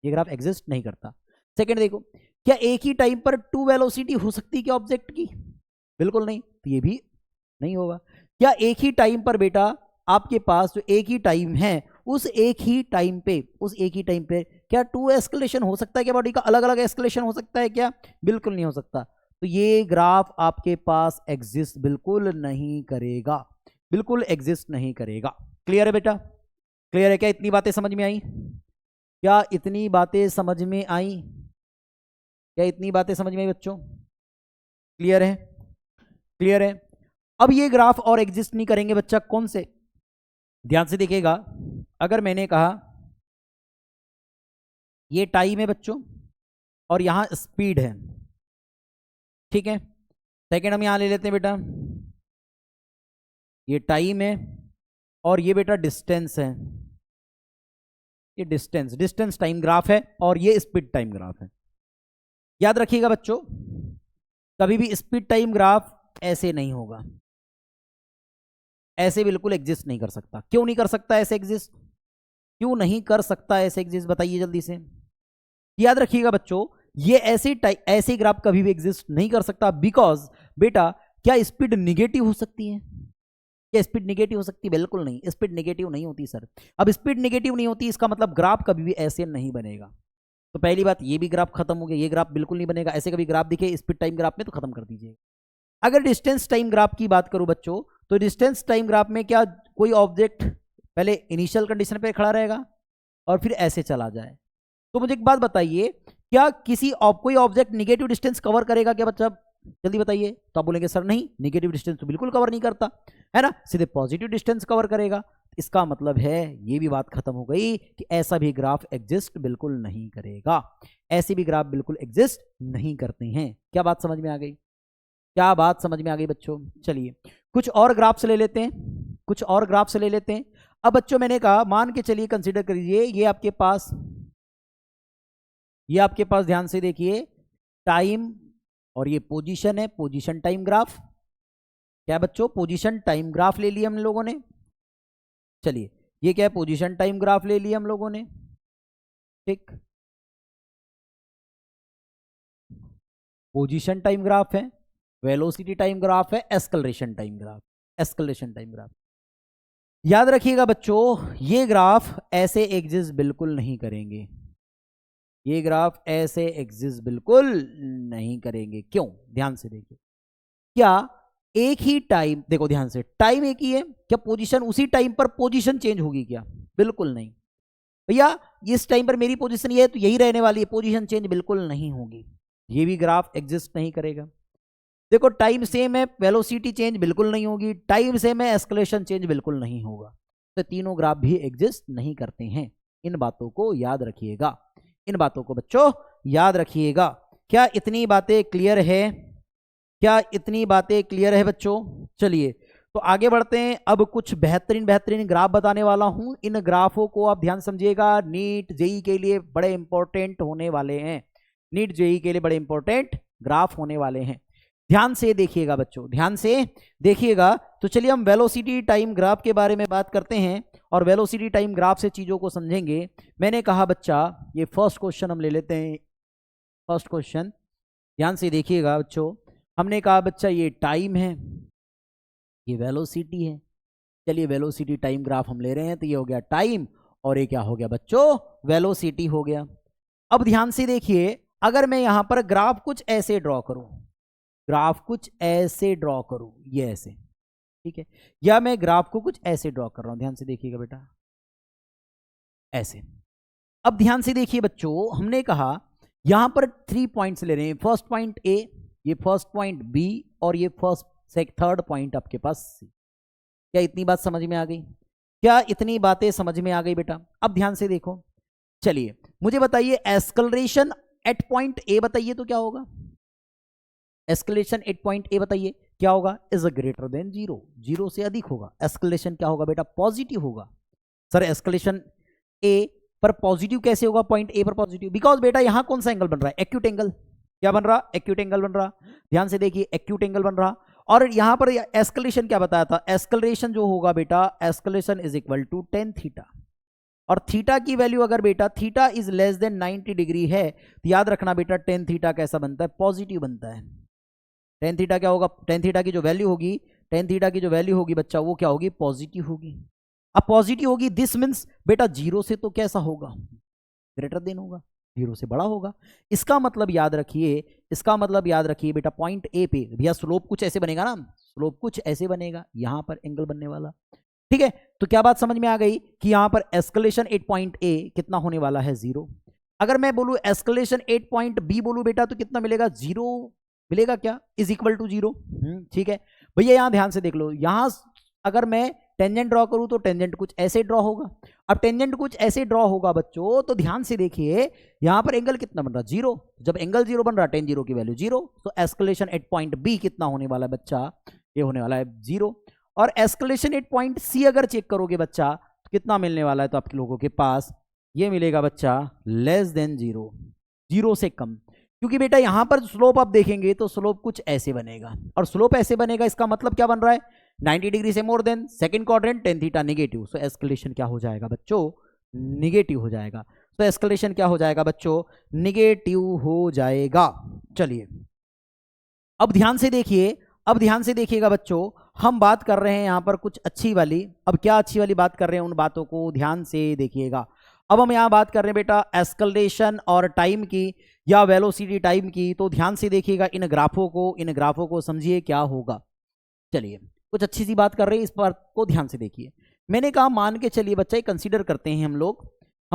ये ग्राफ एग्जिस्ट नहीं करता। सेकंड देखो, क्या एक ही टाइम पर 2 वेलोसिटी हो सकती है क्या ऑब्जेक्ट की? बिल्कुल नहीं, तो ये भी नहीं होगा। क्या एक ही टाइम पर बेटा आपके पास जो एक ही टाइम है, उस एक ही टाइम पे, उस एक ही टाइम पे क्या 2 एस्केलेशन हो सकता है क्या? बॉडी का अलग अलग एस्केलेशन हो सकता है क्या? बिल्कुल नहीं हो सकता। तो ये ग्राफ आपके पास एग्जिस्ट बिल्कुल नहीं करेगा, बिल्कुल एग्जिस्ट नहीं करेगा। क्लियर है बेटा? क्लियर है क्या? इतनी बातें समझ में आई? क्या इतनी बातें समझ में आई? क्या इतनी बातें समझ में आई बच्चों? क्लियर है? क्लियर है? अब ये ग्राफ और एग्जिस्ट नहीं करेंगे बच्चा, कौन से? ध्यान से देखिएगा, अगर मैंने कहा ये टाइम है बच्चों और यहां स्पीड है, ठीक है। सेकंड हम यहां ले लेते हैं बेटा, ये टाइम है और ये बेटा डिस्टेंस है, ये डिस्टेंस, डिस्टेंस टाइम ग्राफ है और ये स्पीड टाइम ग्राफ है। याद रखिएगा बच्चों, कभी भी स्पीड टाइम ग्राफ ऐसे नहीं होगा, ऐसे बिल्कुल एग्जिस्ट नहीं कर सकता। क्यों नहीं कर सकता ऐसे एग्जिस्ट? क्यों नहीं कर सकता ऐसे एग्जिस्ट, बताइए जल्दी से। याद रखिएगा बच्चों, ये ऐसे ग्राफ कभी भी एग्जिस्ट नहीं कर सकता, बिकॉज बेटा क्या स्पीड निगेटिव हो सकती है? क्या स्पीड निगेटिव हो सकती है? बिल्कुल नहीं, स्पीड निगेटिव नहीं होती सर। अब स्पीड निगेटिव नहीं होती, इसका मतलब ग्राफ कभी भी ऐसे नहीं बनेगा। तो पहली बात, ये भी ग्राफ खत्म हो गया, ये ग्राफ बिल्कुल नहीं बनेगा। ऐसे कभी ग्राफ दिखे स्पीड टाइम ग्राफ में तो खत्म कर दीजिए। अगर डिस्टेंस टाइम ग्राफ की बात करूं बच्चों, तो डिस्टेंस टाइम ग्राफ में क्या कोई ऑब्जेक्ट पहले इनिशियल कंडीशन पे खड़ा रहेगा और फिर ऐसे चला जाए। तो मुझे एक बात बताइए, क्या कोई ऑब्जेक्ट निगेटिव डिस्टेंस कवर करेगा क्या बच्चा? जल्दी बताइए। तो आप बोलेंगे सर नहीं, निगेटिव डिस्टेंस तो बिल्कुल कवर नहीं करता, है ना, सीधे पॉजिटिव डिस्टेंस कवर करेगा। इसका मतलब है ये भी बात खत्म हो गई कि ऐसा भी ग्राफ एग्जिस्ट बिल्कुल नहीं करेगा, ऐसे भी ग्राफ बिल्कुल एग्जिस्ट नहीं करते हैं। क्या बात समझ में आ गई? क्या बात समझ में आ गई बच्चों? चलिए कुछ और ग्राफ्स ले लेते हैं, कुछ और ग्राफ्स ले लेते हैं। अब बच्चों मैंने कहा, मान के चलिए, कंसीडर करिए ये आपके पास ध्यान से देखिए टाइम और ये पोजीशन है, पोजीशन टाइम ग्राफ। क्या है बच्चों? पोजीशन टाइम ग्राफ ले लिया हम लोगों ने। चलिए ये क्या है? पोजीशन टाइम ग्राफ ले लिया हम लोगों ने, ठीक। पोजीशन टाइम ग्राफ है, वेलोसिटी टाइम ग्राफ है, एस्केलेरेशन टाइम ग्राफ। याद रखिएगा बच्चों, ये ग्राफ ऐसे एग्जिस्ट बिल्कुल नहीं करेंगे, ये ग्राफ ऐसे एग्जिस्ट बिल्कुल नहीं करेंगे। क्यों? ध्यान से देखिए, क्या एक ही टाइम, देखो ध्यान से, टाइम एक ही है, क्या पोजीशन उसी टाइम पर पोजीशन चेंज होगी क्या? बिल्कुल नहीं। भैया इस टाइम पर मेरी पोजीशन ये है तो यही रहने वाली है, पोजीशन चेंज बिल्कुल नहीं होगी, ये भी ग्राफ एग्जिस्ट नहीं करेगा। देखो टाइम सेम है, वेलोसिटी चेंज बिल्कुल नहीं होगी, टाइम सेम है, एस्केलेशन चेंज बिल्कुल नहीं होगा, तो तीनों ग्राफ भी एग्जिस्ट नहीं करते हैं। इन बातों को याद रखिएगा, इन बातों को बच्चों याद रखिएगा। क्या इतनी बातें क्लियर है? क्या इतनी बातें क्लियर है बच्चों? चलिए तो आगे बढ़ते हैं। अब कुछ बेहतरीन ग्राफ बताने वाला हूं, इन ग्राफों को आप ध्यान समझिएगा, नीट जेई के लिए बड़े इंपॉर्टेंट होने वाले हैं, नीट जेई के लिए बड़े इंपॉर्टेंट ग्राफ होने वाले हैं। ध्यान से देखिएगा बच्चों, ध्यान से देखिएगा। तो चलिए हम वेलोसिटी टाइम ग्राफ के बारे में बात करते हैं और वेलोसिटी टाइम ग्राफ से चीजों को समझेंगे। मैंने कहा बच्चा, ये फर्स्ट क्वेश्चन हम ले लेते हैं। फर्स्ट क्वेश्चन ध्यान से देखिएगा बच्चों, हमने कहा बच्चा ये टाइम है, ये वेलोसिटी है। चलिए वेलोसिटी टाइम ग्राफ हम ले रहे हैं, तो ये हो गया टाइम और ये क्या हो गया बच्चों? वेलोसिटी हो गया। अब ध्यान से देखिए, अगर मैं यहां पर ग्राफ कुछ ऐसे ड्रॉ करूं, ग्राफ कुछ ऐसे ड्रॉ करूं, ये ऐसे, ठीक है, या मैं ग्राफ को कुछ ऐसे ड्रॉ कर रहा हूं, ध्यान से देखिएगा बेटा, ऐसे। अब ध्यान से देखिए बच्चों, हमने कहा यहां पर 3 पॉइंट्स ले रहे हैं, फर्स्ट पॉइंट ए, ये फर्स्ट पॉइंट बी और ये थर्ड पॉइंट आपके पास सी। क्या इतनी बात समझ में आ गई? क्या इतनी बातें समझ में आ गई बेटा? अब ध्यान से देखो, चलिए मुझे बताइए एस्केलेरेशन एट पॉइंट ए बताइए तो क्या होगा? एस्केलेरेशन एट पॉइंट ए बताइए क्या होगा? इज ग्रेटर देन 0, 0 से अधिक होगा। एस्केलेरेशन क्या होगा बेटा? पॉजिटिव होगा। सर एस्केलेरेशन ए पर पॉजिटिव कैसे होगा? पॉइंट ए पर पॉजिटिव, बिकॉज बेटा यहां कौन सा एंगल बन रहा है? Acute angle. क्या बन रहा? एक्यूट एंगल बन रहा। ध्यान से देखिए, एक्यूट एंगल बन रहा। और यहां पर एस्केलेरेशन क्या बताया था? एस्केलेरेशन जो होगा बेटा, acceleration is equal to tan theta, और थीटा की वैल्यू अगर बेटा theta is less than 90 degree है, तो याद रखना बेटा टेन थीटा कैसा बनता है? पॉजिटिव बनता है। टेन थीटा क्या होगा? टेन थीटा की जो वैल्यू होगी, टेन थीटा की जो वैल्यू होगी बच्चा, वो क्या होगी? पॉजिटिव होगी। अब पॉजिटिव होगी, दिस मीन्स बेटा 0 से तो कैसा होगा? ग्रेटर देन होगा, 0 से बड़ा होगा। इसका मतलब याद रखिए, इसका मतलब याद रखिए बेटा, पॉइंट ए पे भैया स्लोप कुछ ऐसे बनेगा ना, स्लोप कुछ ऐसे बनेगा, यहां पर एंगल बनने वाला, ठीक है। तो क्या बात समझ में आ गई कि यहां पर एस्केलेशन एट पॉइंट ए कितना होने वाला है? 0। अगर मैं बोलूं एस्केलेशन एट पॉइंट बी बोलूं बेटा, तो कितना मिलेगा? 0 मिलेगा। क्या? इज इक्वल टू 0, ठीक है भैया। यहां ध्यान से देख लो, यहां अगर मैं टेंजेंट ड्रॉ करूं तो टेंजेंट कुछ ऐसे ड्रॉ होगा। अब टेंजेंट कुछ ऐसे ड्रॉ होगा बच्चों, तो ध्यान से देखिए यहां पर एंगल कितना बन रहा? 0। जब एंगल 0 बन रहा, टेन 0 की वैल्यू 0, तो एस्केलेशन एट पॉइंट बी कितना होने वाला है बच्चा? ये होने वाला है 0। और एस्केलेशन एट पॉइंट सी अगर चेक करोगे बच्चा, तो कितना मिलने वाला है? तो आप लोगों के पास ये मिलेगा बच्चा लेस देन 0, 0 से कम। क्योंकि बेटा यहां पर स्लोप आप देखेंगे तो स्लोप कुछ ऐसे बनेगा, और स्लोप ऐसे बनेगा, इसका मतलब क्या बन रहा है? 90 डिग्री से more than, second quadrant, tan theta negative. So acceleration क्या हो जाएगा बच्चों? निगेटिव हो जाएगा। तो एस्केलेशन क्या हो जाएगा बच्चों? निगेटिव हो जाएगा। चलिए अब ध्यान से देखिए, अब ध्यान से देखिएगा बच्चों, हम बात कर रहे हैं यहां पर कुछ अच्छी वाली। अब क्या अच्छी वाली बात कर रहे हैं, उन बातों को ध्यान से देखिएगा। अब हम यहां बात कर रहे हैं बेटा एस्केलेशन और टाइम की, या वेलोसिटी टाइम की। तो ध्यान से देखिएगा इन ग्राफों को समझिए क्या होगा। चलिए कुछ अच्छी सी बात कर रहे हैं, इस बात को ध्यान से देखिए। मैंने कहा मान के चलिए बच्चा, ये कंसीडर करते हैं हम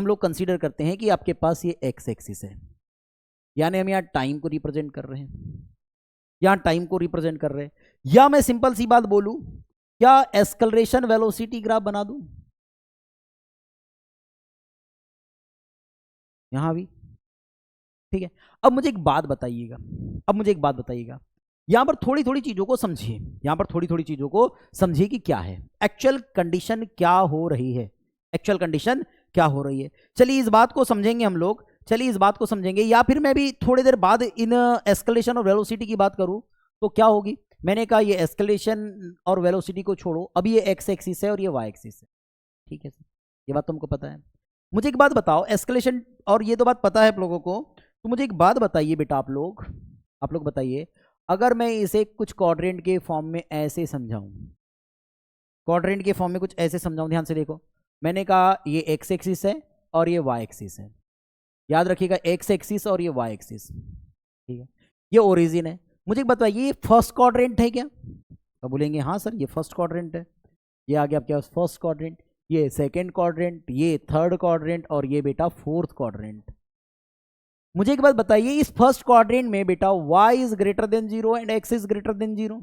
लोग कंसीडर करते हैं कि आपके पास ये एक्स एक्सिस है, यानी हम यहाँ टाइम को रिप्रेजेंट कर रहे हैं, यहाँ टाइम को रिप्रेजेंट कर रहे हैं। या मैं सिंपल सी बात बोलूं, क्या एस्केलरेशन वेलोसिटी ग्राफ बना दूं यहां भी, ठीक है। अब मुझे एक बात बताइएगा, यहां पर थोड़ी थोड़ी चीजों को समझिए, यहां पर थोड़ी थोड़ी चीजों को समझिए कि क्या है एक्चुअल कंडीशन, क्या हो रही है एक्चुअल कंडीशन, क्या हो रही है। चलिए इस बात को समझेंगे हम लोग, चलिए इस बात को समझेंगे, या फिर मैं भी थोड़ी देर बाद इन एस्केलेशन और वेलोसिटी की बात करूं तो क्या होगी। मैंने कहा ये एस्केलेशन और वेलोसिटी को छोड़ो, अभी ये एक्स एक्सिस है और ये वाई एक्सिस है, ठीक है सर, ये बात तुमको पता है। मुझे एक बात बताओ, एस्केलेशन और ये तो बात पता है आप लोगों को, तो मुझे एक बात बताइए बेटा, आप लोग बताइए, अगर मैं इसे कुछ क्वाड्रेंट के फॉर्म में ऐसे समझाऊं, क्वाड्रेंट के फॉर्म में कुछ ऐसे समझाऊं, ध्यान से देखो, मैंने कहा ये एक्स एक्सिस है और ये वाई एक्सिस है, याद रखिएगा एक्स एक्सिस और ये वाई एक्सिस, ठीक है, ये ओरिजिन है। मुझे बताइए ये फर्स्ट क्वाड्रेंट है क्या, तो बोलेंगे हाँ सर ये फर्स्ट क्वाड्रेंट है, ये आ गया आपके पास फर्स्ट क्वाड्रेंट, ये सेकेंड क्वाड्रेंट, ये थर्ड क्वाड्रेंट और ये बेटा फोर्थ क्वाड्रेंट। मुझे एक बात बताइए, इस फर्स्ट क्वाड्रेंट में बेटा y is greater than 0 and x is greater than 0,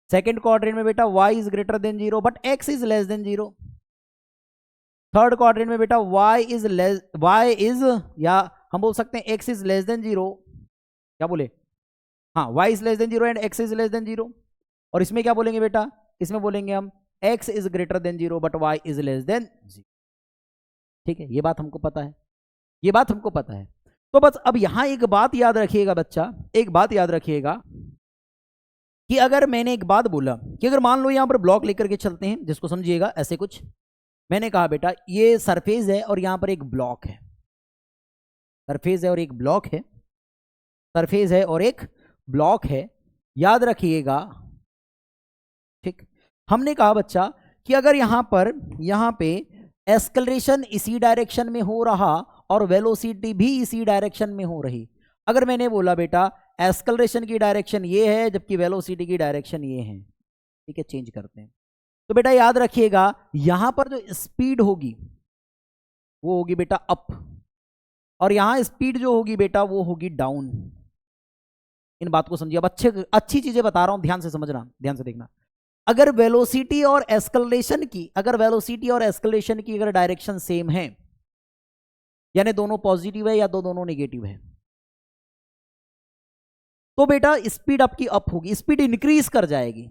second quadrant में बेटा y is greater than 0 but x is less than 0, third quadrant में बेटा y इज, या हम बोल सकते हैं x इज लेस देन 0, क्या बोले, हाँ y is less than 0 and x is less than 0, और इसमें क्या बोलेंगे बेटा, इसमें बोलेंगे हम x is greater than 0 but y is less than 0, ठीक है, ये बात हमको पता है, ये बात हमको पता है। तो बस अब यहां एक बात याद रखिएगा बच्चा, एक बात याद रखिएगा कि अगर मैंने एक बात बोला कि अगर मान लो यहां पर ब्लॉक लेकर के चलते हैं, जिसको समझिएगा ऐसे कुछ, मैंने कहा बेटा ये सरफेस है और यहां पर एक ब्लॉक है, सरफेस है और एक ब्लॉक है, सरफेस है और एक ब्लॉक है, याद रखिएगा, ठीक। हमने कहा बच्चा कि अगर यहां पे एस्केलरेशन इसी डायरेक्शन में हो रहा और वेलोसिटी भी इसी डायरेक्शन में हो रही, अगर मैंने बोला बेटा एस्केलरेशन की डायरेक्शन ये है जबकि वेलोसिटी की डायरेक्शन ये है, ठीक है, चेंज करते हैं, तो बेटा याद रखिएगा यहां पर जो स्पीड होगी वो होगी बेटा अप, और यहां स्पीड जो होगी बेटा वो होगी डाउन। इन बात को समझिए, अब अच्छी चीजें बता रहा हूं, ध्यान से समझना, ध्यान से देखना। अगर वेलोसिटी और एस्केलेशन की अगर डायरेक्शन सेम है, यानी दोनों पॉजिटिव है या दोनों नेगेटिव है, तो बेटा स्पीड आपकी अप होगी, स्पीड इंक्रीज कर जाएगी।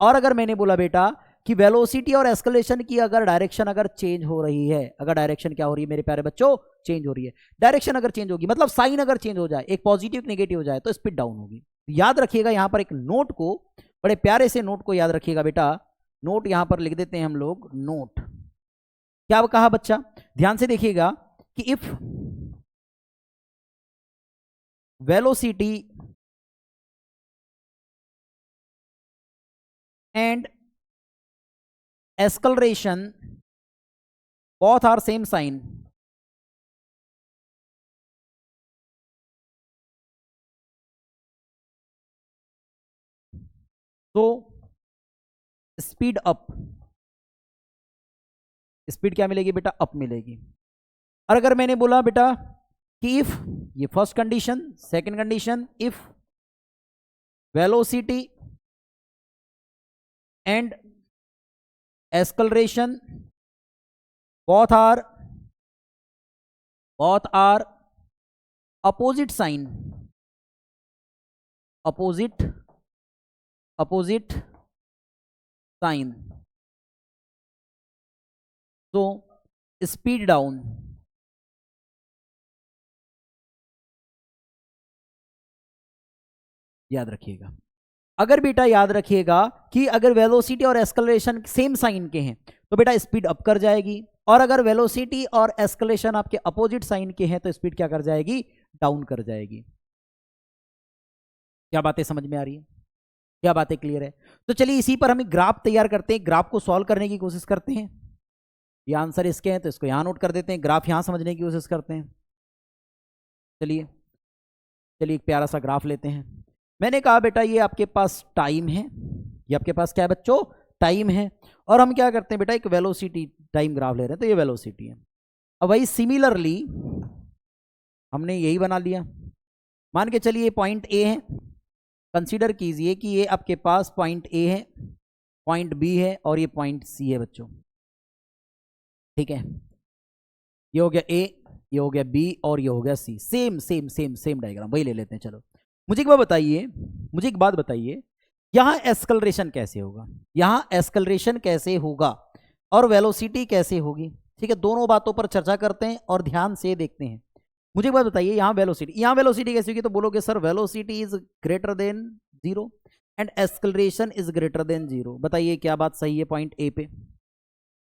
और अगर मैंने बोला बेटा कि वेलोसिटी और एस्केलेशन की अगर डायरेक्शन अगर चेंज हो रही है, अगर डायरेक्शन क्या हो रही है मेरे प्यारे बच्चों, चेंज हो रही है, डायरेक्शन अगर चेंज होगी मतलब साइन अगर चेंज हो जाए, एक पॉजिटिव नेगेटिव हो जाए, तो स्पीड डाउन होगी। याद रखिएगा यहां पर एक नोट को, बड़े प्यारे से नोट को याद रखिएगा बेटा, नोट यहां पर लिख देते हैं हम लोग, नोट क्या कहा बच्चा, ध्यान से देखिएगा कि if velocity and acceleration both are same sign, तो स्पीड अप, स्पीड क्या मिलेगी बेटा, अप मिलेगी। और अगर मैंने बोला बेटा कि इफ, ये first condition, second condition, if velocity and acceleration both are opposite sign, opposite sign, so speed down, याद रखिएगा। अगर बेटा याद रखिएगा कि अगर वेलोसिटी और एस्केलेशन सेम साइन के हैं तो बेटा स्पीड अप कर जाएगी, और अगर वेलोसिटी और एस्केलेशन आपके अपोजिट साइन के हैं तो स्पीड क्या कर जाएगी, डाउन कर जाएगी। क्या बातें समझ में आ रही है, क्या बातें क्लियर है। तो चलिए इसी पर हम ग्राफ तैयार करते हैं, ग्राफ को सॉल्व करने की कोशिश करते हैं। ये आंसर इसके हैं तो इसको यहां नोट कर देते हैं, ग्राफ यहां समझने की कोशिश करते हैं। चलिए एक प्यारा सा ग्राफ लेते हैं। मैंने कहा बेटा ये आपके पास टाइम है, ये आपके पास क्या है बच्चों, टाइम है, और हम क्या करते हैं बेटा, एक वेलोसिटी टाइम ग्राफ ले रहे हैं, तो ये वेलोसिटी है। अब वही सिमिलरली हमने यही बना लिया, मान के चलिए पॉइंट ए है, कंसीडर कीजिए कि ये आपके पास पॉइंट ए है, पॉइंट बी है, और ये पॉइंट सी है बच्चों, ठीक है। ये हो गया ए, ये हो गया बी, और ये हो गया C. Same same same same diagram वही ले लेते हैं। चलो मुझे एक बात बताइए, यहां एस्कलरेशन कैसे होगा, यहां एस्कलरेशन कैसे होगा, और वेलोसिटी कैसे होगी, ठीक है। दोनों बातों पर चर्चा करते हैं और ध्यान से देखते हैं। मुझे एक बात बताइए, यहां वेलोसिटी कैसे होगी, तो बोलोगे sir velocity is greater than 0 and acceleration is greater than 0। बताइए क्या बात सही है पॉइंट ए पे,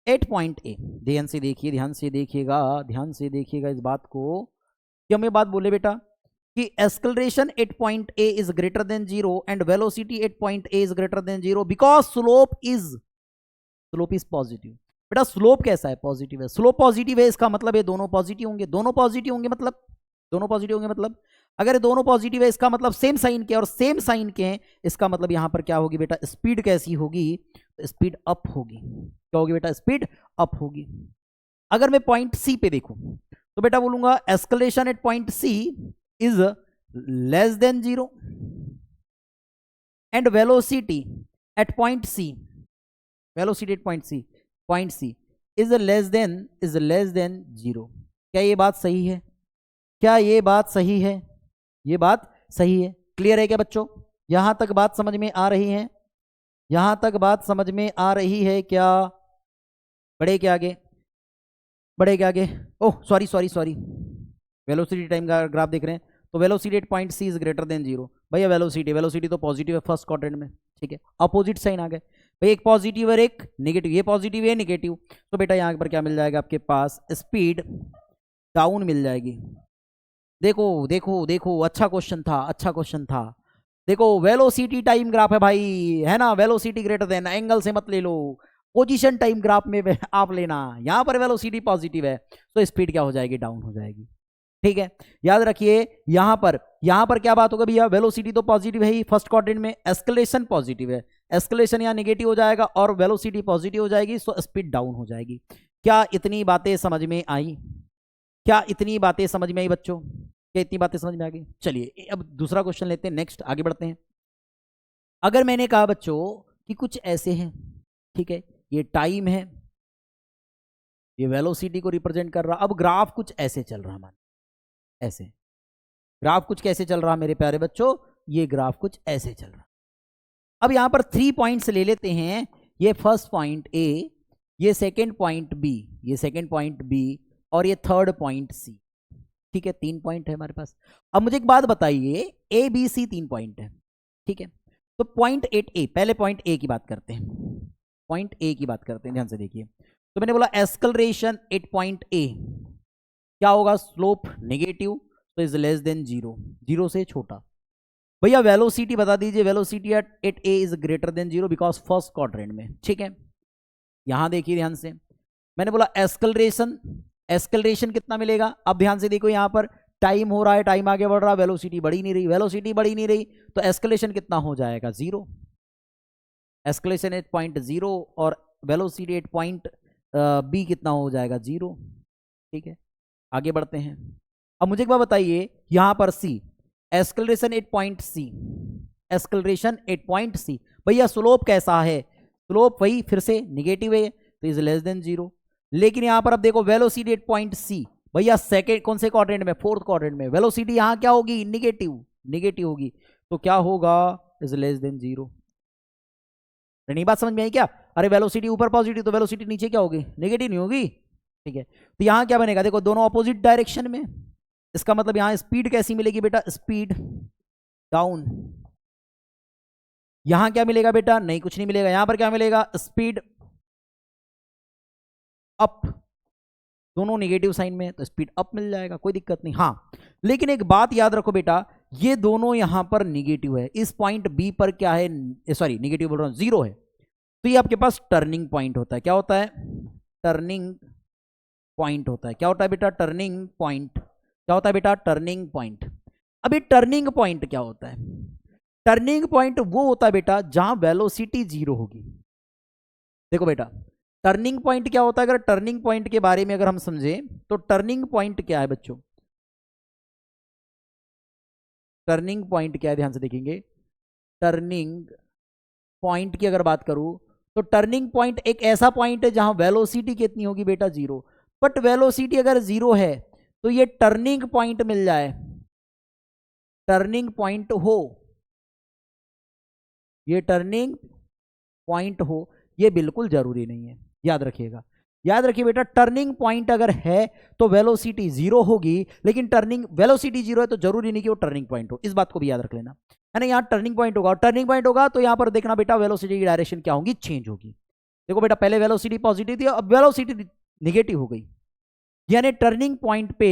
एट पॉइंट ए। ध्यान से देखिए, ध्यान से देखिएगा इस बात को, कि हम ये बात बोले बेटा कि acceleration at point A is greater than 0 and velocity at point A is greater than 0 because slope is positive. बेटा स्लोप कैसा है, पॉजिटिव है। स्लोप पॉजिटिव है, इसका मतलब ये दोनों पॉजिटिव होंगे, मतलब अगर दोनों पॉजिटिव है इसका मतलब सेम साइन के, और सेम साइन के हैं, इसका मतलब यहां पर क्या होगी बेटा, स्पीड कैसी होगी, स्पीड अप होगी। क्या होगी बेटा, स्पीड अप होगी। अगर मैं पॉइंट सी पे देखूं तो बेटा बोलूंगा acceleration at point C is less than 0 and velocity at point C is less than 0। क्या ये बात सही है, ये बात सही है। क्लियर है क्या बच्चों, यहां तक बात समझ में आ रही है, क्या बढ़े क्या आगे, oh sorry, velocity time graph देख रहे हैं, तो velocity at point C is greater than 0। भैया वेलोसिटी तो पॉजिटिव है फर्स्ट क्वाड्रेंट में, ठीक है। अपोजिट साइन आ गए भाई, एक पॉजिटिव और एक नेगेटिव, ये पॉजिटिव है नेगेटिव, तो बेटा यहां पर क्या मिल जाएगा आपके पास, स्पीड डाउन मिल जाएगी। देखो अच्छा क्वेश्चन था। देखो वेलोसिटी टाइम ग्राफ है भाई, है ना, वेलोसिटी ग्रेटर देन, एंगल से मत ले लो, पोजीशन टाइम ग्राफ में आप लेना, यहां पर वेलोसिटी पॉजिटिव है तो स्पीड क्या हो जाएगी, डाउन हो जाएगी, ठीक है। याद रखिए यहां पर क्या बात होगा भैया, वेलोसिटी तो पॉजिटिव है ही फर्स्ट क्वाड्रेंट में, एस्केलेशन पॉजिटिव है, एस्केलेशन यहां नेगेटिव हो जाएगा और वेलोसिटी पॉजिटिव हो जाएगी, सो स्पीड डाउन हो जाएगी। क्या इतनी बातें समझ में आई बच्चों, क्या इतनी बातें समझ में आ गई। चलिए अब दूसरा क्वेश्चन लेते हैं, नेक्स्ट आगे बढ़ते हैं। अगर मैंने कहा बच्चों कि कुछ ऐसे हैं, ठीक है, ये टाइम है, ये वेलोसिटी को रिप्रेजेंट कर रहा, अब ग्राफ कुछ ऐसे चल रहा हमारा, ऐसे ग्राफ कुछ कैसे चल रहा मेरे प्यारे बच्चों, ये ग्राफ कुछ ऐसे चल रहा। अब यहां पर 3 पॉइंट्स ले लेते हैं, ये फर्स्ट पॉइंट ए, ये सेकंड पॉइंट बी, और ये थर्ड पॉइंट सी, ठीक है। 3 पॉइंट है हमारे पास। अब मुझे एक बात बताइए, ए बी सी 3 पॉइंट है, ठीक है। तो पॉइंट 8 ए, पहले पॉइंट ए की बात करते हैं, ध्यान से देखिए। तो मैंने बोला एस्केलरेशन एट पॉइंट ए क्या होगा, स्लोप नेगेटिव, तो इज लेस देन 0 से छोटा। भैया वेलोसिटी बता दीजिए, velocity at A is greater than 0 because first quadrant में, ठीक है। यहां देखिए ध्यान से, मैंने बोला एस्केलरेशन कितना मिलेगा। अब ध्यान से देखो, यहां पर टाइम हो रहा है, टाइम आगे बढ़ रहा है, वेलोसिटी बढ़ी नहीं रही, तो एस्केलेशन कितना हो जाएगा, 0। एस्केलेशन एट पॉइंट 0 और वेलोसिटी एट पॉइंट बी कितना हो जाएगा, 0, ठीक है। आगे बढ़ते हैं। अब मुझे एक बात बताइए, यहां पर सी, एस्केलरेशन एट पॉइंट सी, भैया स्लोप कैसा है, स्लोप वही फिर से नेगेटिव है, तो इज लेस देन 0। लेकिन यहां पर अब देखो वेलोसिटी एट पॉइंट सी, भैया सेकेंड कौन से क्वाड्रेंट में, फोर्थ क्वाड्रेंट में, वेलोसिटी यहां क्या होगी, नेगेटिव होगी, तो क्या होगा, इज लेस देन 0। नहीं बात समझ में आई क्या, अरे वेलोसिटी ऊपर पॉजिटिव तो वेलोसिटी नीचे क्या होगी, नेगेटिव नहीं होगी, ठीक है। तो यहां क्या बनेगा, देखो दोनों अपोजिट डायरेक्शन में, इसका मतलब यहां स्पीड कैसी मिलेगी बेटा, स्पीड डाउन। यहां क्या मिलेगा बेटा, नहीं कुछ नहीं मिलेगा, यहां पर क्या मिलेगा, स्पीड अप, दोनों नेगेटिव साइन में, तो स्पीड अप मिल जाएगा, कोई दिक्कत नहीं। हाँ लेकिन एक बात याद रखो बेटा, ये दोनों यहां पर नेगेटिव है, इस पॉइंट बी पर क्या है, सॉरी नेगेटिव बोल रहा हूं, 0 है, तो ये आपके पास टर्निंग पॉइंट होता है। क्या होता है, टर्निंग पॉइंट होता है। क्या होता है बेटा, टर्निंग पॉइंट। क्या होता है बेटा, टर्निंग पॉइंट। अभी टर्निंग पॉइंट क्या होता है, टर्निंग पॉइंट वो होता है बेटा जहां वेलोसिटी 0 होगी, देखो बेटा, टर्निंग पॉइंट क्या होता है? अगर टर्निंग पॉइंट के बारे में अगर हम समझें तो टर्निंग पॉइंट क्या है बच्चों? टर्निंग पॉइंट क्या है, ध्यान से देखेंगे। टर्निंग पॉइंट की अगर बात करूं तो टर्निंग पॉइंट एक ऐसा पॉइंट है जहां वेलोसिटी कितनी होगी बेटा? 0। बट वेलोसिटी अगर 0 है तो ये टर्निंग पॉइंट मिल जाए, टर्निंग पॉइंट हो, ये टर्निंग पॉइंट हो, ये बिल्कुल जरूरी नहीं है। याद रखिएगा, याद रखिए बेटा, टर्निंग पॉइंट अगर है तो वेलोसिटी 0 होगी, लेकिन टर्निंग वेलोसिटी 0 है तो जरूरी नहीं कि वो टर्निंग पॉइंट हो। इस बात को भी याद रख लेना है ना। यहाँ टर्निंग पॉइंट होगा, और टर्निंग पॉइंट होगा तो यहाँ पर देखना बेटा, वेलोसिटी की डायरेक्शन क्या होगी? चेंज होगी। देखो बेटा, पहले वेलोसिटी पॉजिटिव थी, अब वेलोसिटी निगेटिव हो गई, यानी टर्निंग पॉइंट पे,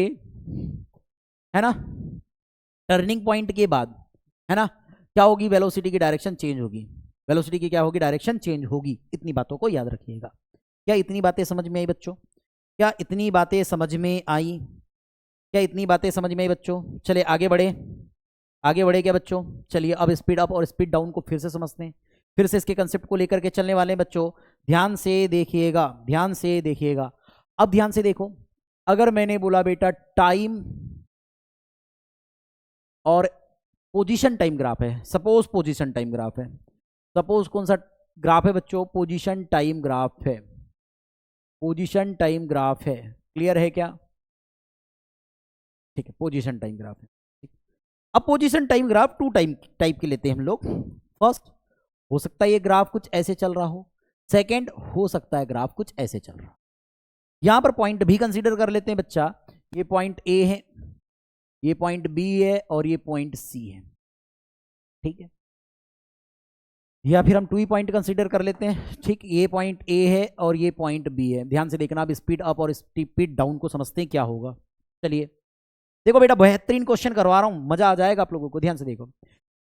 है ना, टर्निंग पॉइंट के बाद, है ना, क्या होगी? वेलोसिटी की डायरेक्शन चेंज होगी। वेलोसिटी की क्या होगी? डायरेक्शन चेंज होगी। इतनी बातों को याद रखिएगा। क्या इतनी बातें समझ में आई बच्चों? क्या इतनी बातें समझ में आई? क्या इतनी बातें समझ में आई बच्चों? चलिए आगे बढ़े, आगे बढ़े क्या बच्चों? चलिए अब स्पीड अप और स्पीड डाउन को फिर से समझते हैं, फिर से इसके कंसेप्ट को लेकर के चलने वाले हैं बच्चों। ध्यान से देखिएगा, ध्यान से देखिएगा। अब ध्यान से देखो, अगर मैंने बोला बेटा टाइम और पोजीशन टाइम ग्राफ है, सपोज पोजीशन टाइम ग्राफ है, सपोज कौन सा ग्राफ है बच्चों? पोजीशन टाइम ग्राफ है, पोजीशन टाइम ग्राफ है। क्लियर है क्या? ठीक है, पोजीशन टाइम ग्राफ है। अब position time graph two type के लेते हैं हम लोग। फर्स्ट, हो सकता है ये ग्राफ कुछ ऐसे चल रहा हो। सेकंड, हो सकता है ग्राफ कुछ ऐसे चल रहा हो। यहां पर पॉइंट भी कंसीडर कर लेते हैं बच्चा। ये पॉइंट ए है, ये पॉइंट बी है, और ये पॉइंट सी है। ठीक है, या फिर हम 2 ही पॉइंट कंसीडर कर लेते हैं। ठीक, ये पॉइंट ए है और ये पॉइंट बी है। ध्यान से देखना, अब स्पीड अप और स्पीड डाउन को समझते हैं क्या होगा। चलिए देखो बेटा, बेहतरीन क्वेश्चन करवा रहा हूं, मजा आ जाएगा आप लोगों को। ध्यान से देखो,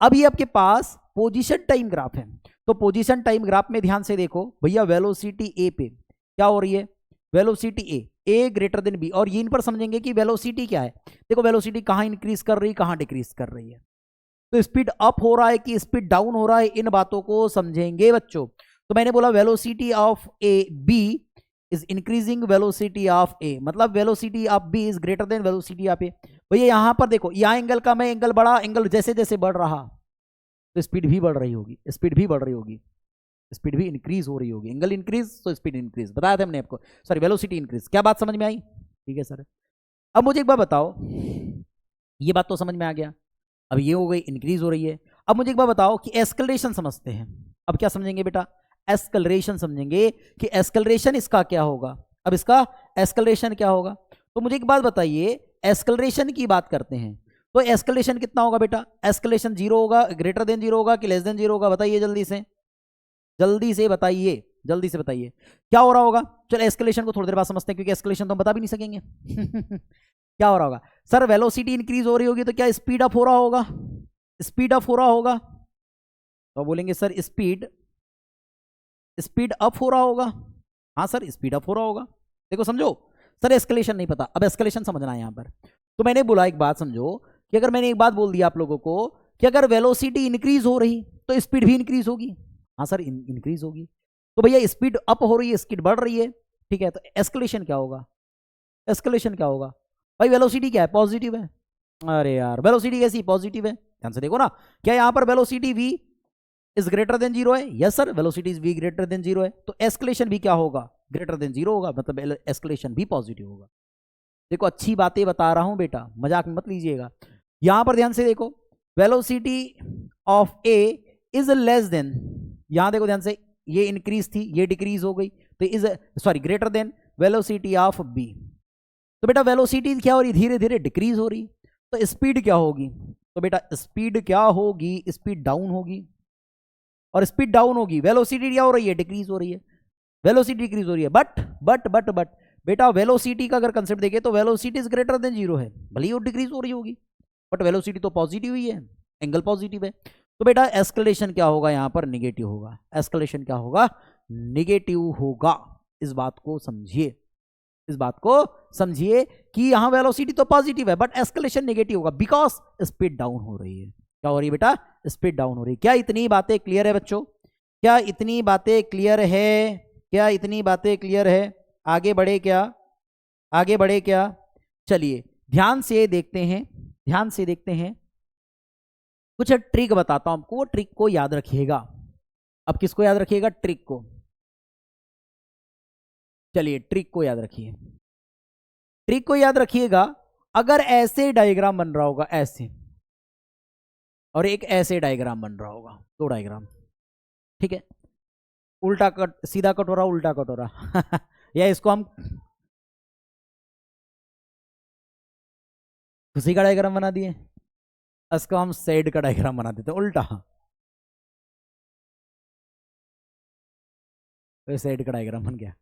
अब ये आपके पास पोजीशन टाइम ग्राफ है, तो पोजीशन टाइम ग्राफ में ध्यान से देखो भैया, वेलोसिटी ए पे क्या हो रही है? वेलोसिटी ए ग्रेटर देन बी। और ये इन पर समझेंगे कि वेलोसिटी क्या है। देखो वेलोसिटी कहां इंक्रीज कर रही है, कहां डिक्रीज कर रही है, तो स्पीड अप हो रहा है कि स्पीड डाउन हो रहा है, इन बातों को समझेंगे बच्चों। तो मैंने बोला velocity of A B is increasing velocity of A, मतलब velocity of B is greater than velocity of A. भैया यहां पर देखो, यहां एंगल कम है, एंगल बड़ा, एंगल जैसे जैसे बढ़ रहा तो स्पीड भी बढ़ रही होगी, स्पीड भी बढ़ रही होगी, स्पीड भी इंक्रीज हो रही होगी। एंगल इंक्रीज तो स्पीड इंक्रीज, बताया था हमने आपको। Sorry, velocity increase. क्या बात समझ में आई? ठीक है सर। अब मुझे एक बार बताओ, ये बात तो समझ में आ गया, अब ये हो गई इंक्रीज हो रही है। अब मुझे एक बार बताओ कि एस्केलेरेशन समझते हैं। अब क्या समझेंगे बेटा? एस्केलेरेशन समझेंगे कि एस्केलेरेशन इसका क्या होगा। अब इसका एस्केलेरेशन क्या होगा? तो मुझे एक बात बताइए, एस्केलेरेशन की बात करते हैं तो एस्केलेरेशन कितना होगा बेटा? एस्केलेरेशन 0 होगा, ग्रेटर देन 0 होगा कि लेस देन 0 होगा? बताइए जल्दी से, जल्दी से बताइए, जल्दी से बताइए क्या हो रहा होगा। चलो एस्केलेरेशन को थोड़ी देर बाद समझते हैं, क्योंकि एस्केलेरेशन तो हम बता भी नहीं सकेंगे। क्या हो रहा होगा सर? वेलोसिटी इंक्रीज हो रही होगी तो क्या स्पीड अप हो रहा होगा? स्पीड अप हो रहा होगा, तो बोलेंगे सर स्पीड अप हो रहा होगा। हाँ सर, स्पीड अप हो रहा होगा। देखो समझो सर, एस्केलेशन नहीं पता, अब एस्केलेशन समझना है यहां पर। तो मैंने बोला एक बात समझो, कि अगर मैंने एक बात बोल दिया आप लोगों को कि अगर वेलोसिटी इंक्रीज हो रही तो स्पीड भी इंक्रीज होगी। हाँ सर, इंक्रीज होगी। तो भैया स्पीड अप हो रही है, स्पीड बढ़ रही है, ठीक है, तो एस्केलेशन क्या होगा? एस्केलेशन क्या होगा भाई? वेलोसिटी क्या है? पॉजिटिव है। अरे यार, वेलोसिटी कैसी पॉजिटिव है? ध्यान से देखो ना, क्या यहां पर velocity v is greater than 0 है? Yes sir, velocity is v greater than 0 है, तो एस्केलेशन भी क्या होगा? ग्रेटर देन 0 होगा, मतलब एस्केलेशन भी पॉजिटिव होगा। देखो अच्छी बातें बता रहा हूं बेटा, मजाक मत लीजिएगा। यहां पर ध्यान से देखो, velocity of A is less then, यहां देखो ध्यान से, ये इंक्रीज थी, ये डिक्रीज हो गई, तो is sorry greater than velocity of B. तो बेटा वेलोसिटी क्या हो रही? धीरे धीरे डिक्रीज हो रही, तो स्पीड क्या होगी? तो बेटा स्पीड क्या होगी? स्पीड डाउन होगी। और स्पीड डाउन होगी, वेलोसिटी क्या हो रही है? डिक्रीज हो रही है, वेलोसिटी डिक्रीज हो रही है। बट बेटा वेलोसिटी का अगर कंसेप्ट देखें तो वेलोसिटी इज ग्रेटर देन 0 है, भले ही वो डिक्रीज हो रही होगी, बट वेलोसिटी तो पॉजिटिव ही है, एंगल पॉजिटिव है। तो बेटा एस्केलेशन क्या होगा? यहां पर निगेटिव होगा। एस्केलेशन क्या होगा? निगेटिव होगा। इस बात को समझिए, इस बात को समझिए कि यहां वेलोसिटी तो पॉजिटिव है बट एस्केलेशन नेगेटिव होगा, बिकॉज स्पीड डाउन हो रही है। क्या हो रही है बेटा? स्पीड डाउन हो रही है। क्या इतनी बातें क्लियर है बच्चों? क्या इतनी बातें क्लियर है? क्या इतनी बातें क्लियर है? आगे बढ़े क्या? आगे बढ़े क्या? चलिए ध्यान से देखते हैं, ध्यान से देखते हैं। कुछ ट्रिक बताता हूं आपको, वो ट्रिक को याद रखिएगा। अब किसको याद रखिएगा? ट्रिक को। चलिए ट्रिक को याद रखिए, ट्रिक को याद रखिएगा। अगर ऐसे डायग्राम बन रहा होगा, ऐसे, और एक ऐसे डायग्राम बन रहा होगा, दो डायग्राम, ठीक है, उल्टा कट, सीधा कट हो रहा, उल्टा कट हो रहा या इसको हम खुशी का डायग्राम बना दिए, इसको हम सैड का डायग्राम बना देते उल्टा, तो सैड का डायग्राम बन गया।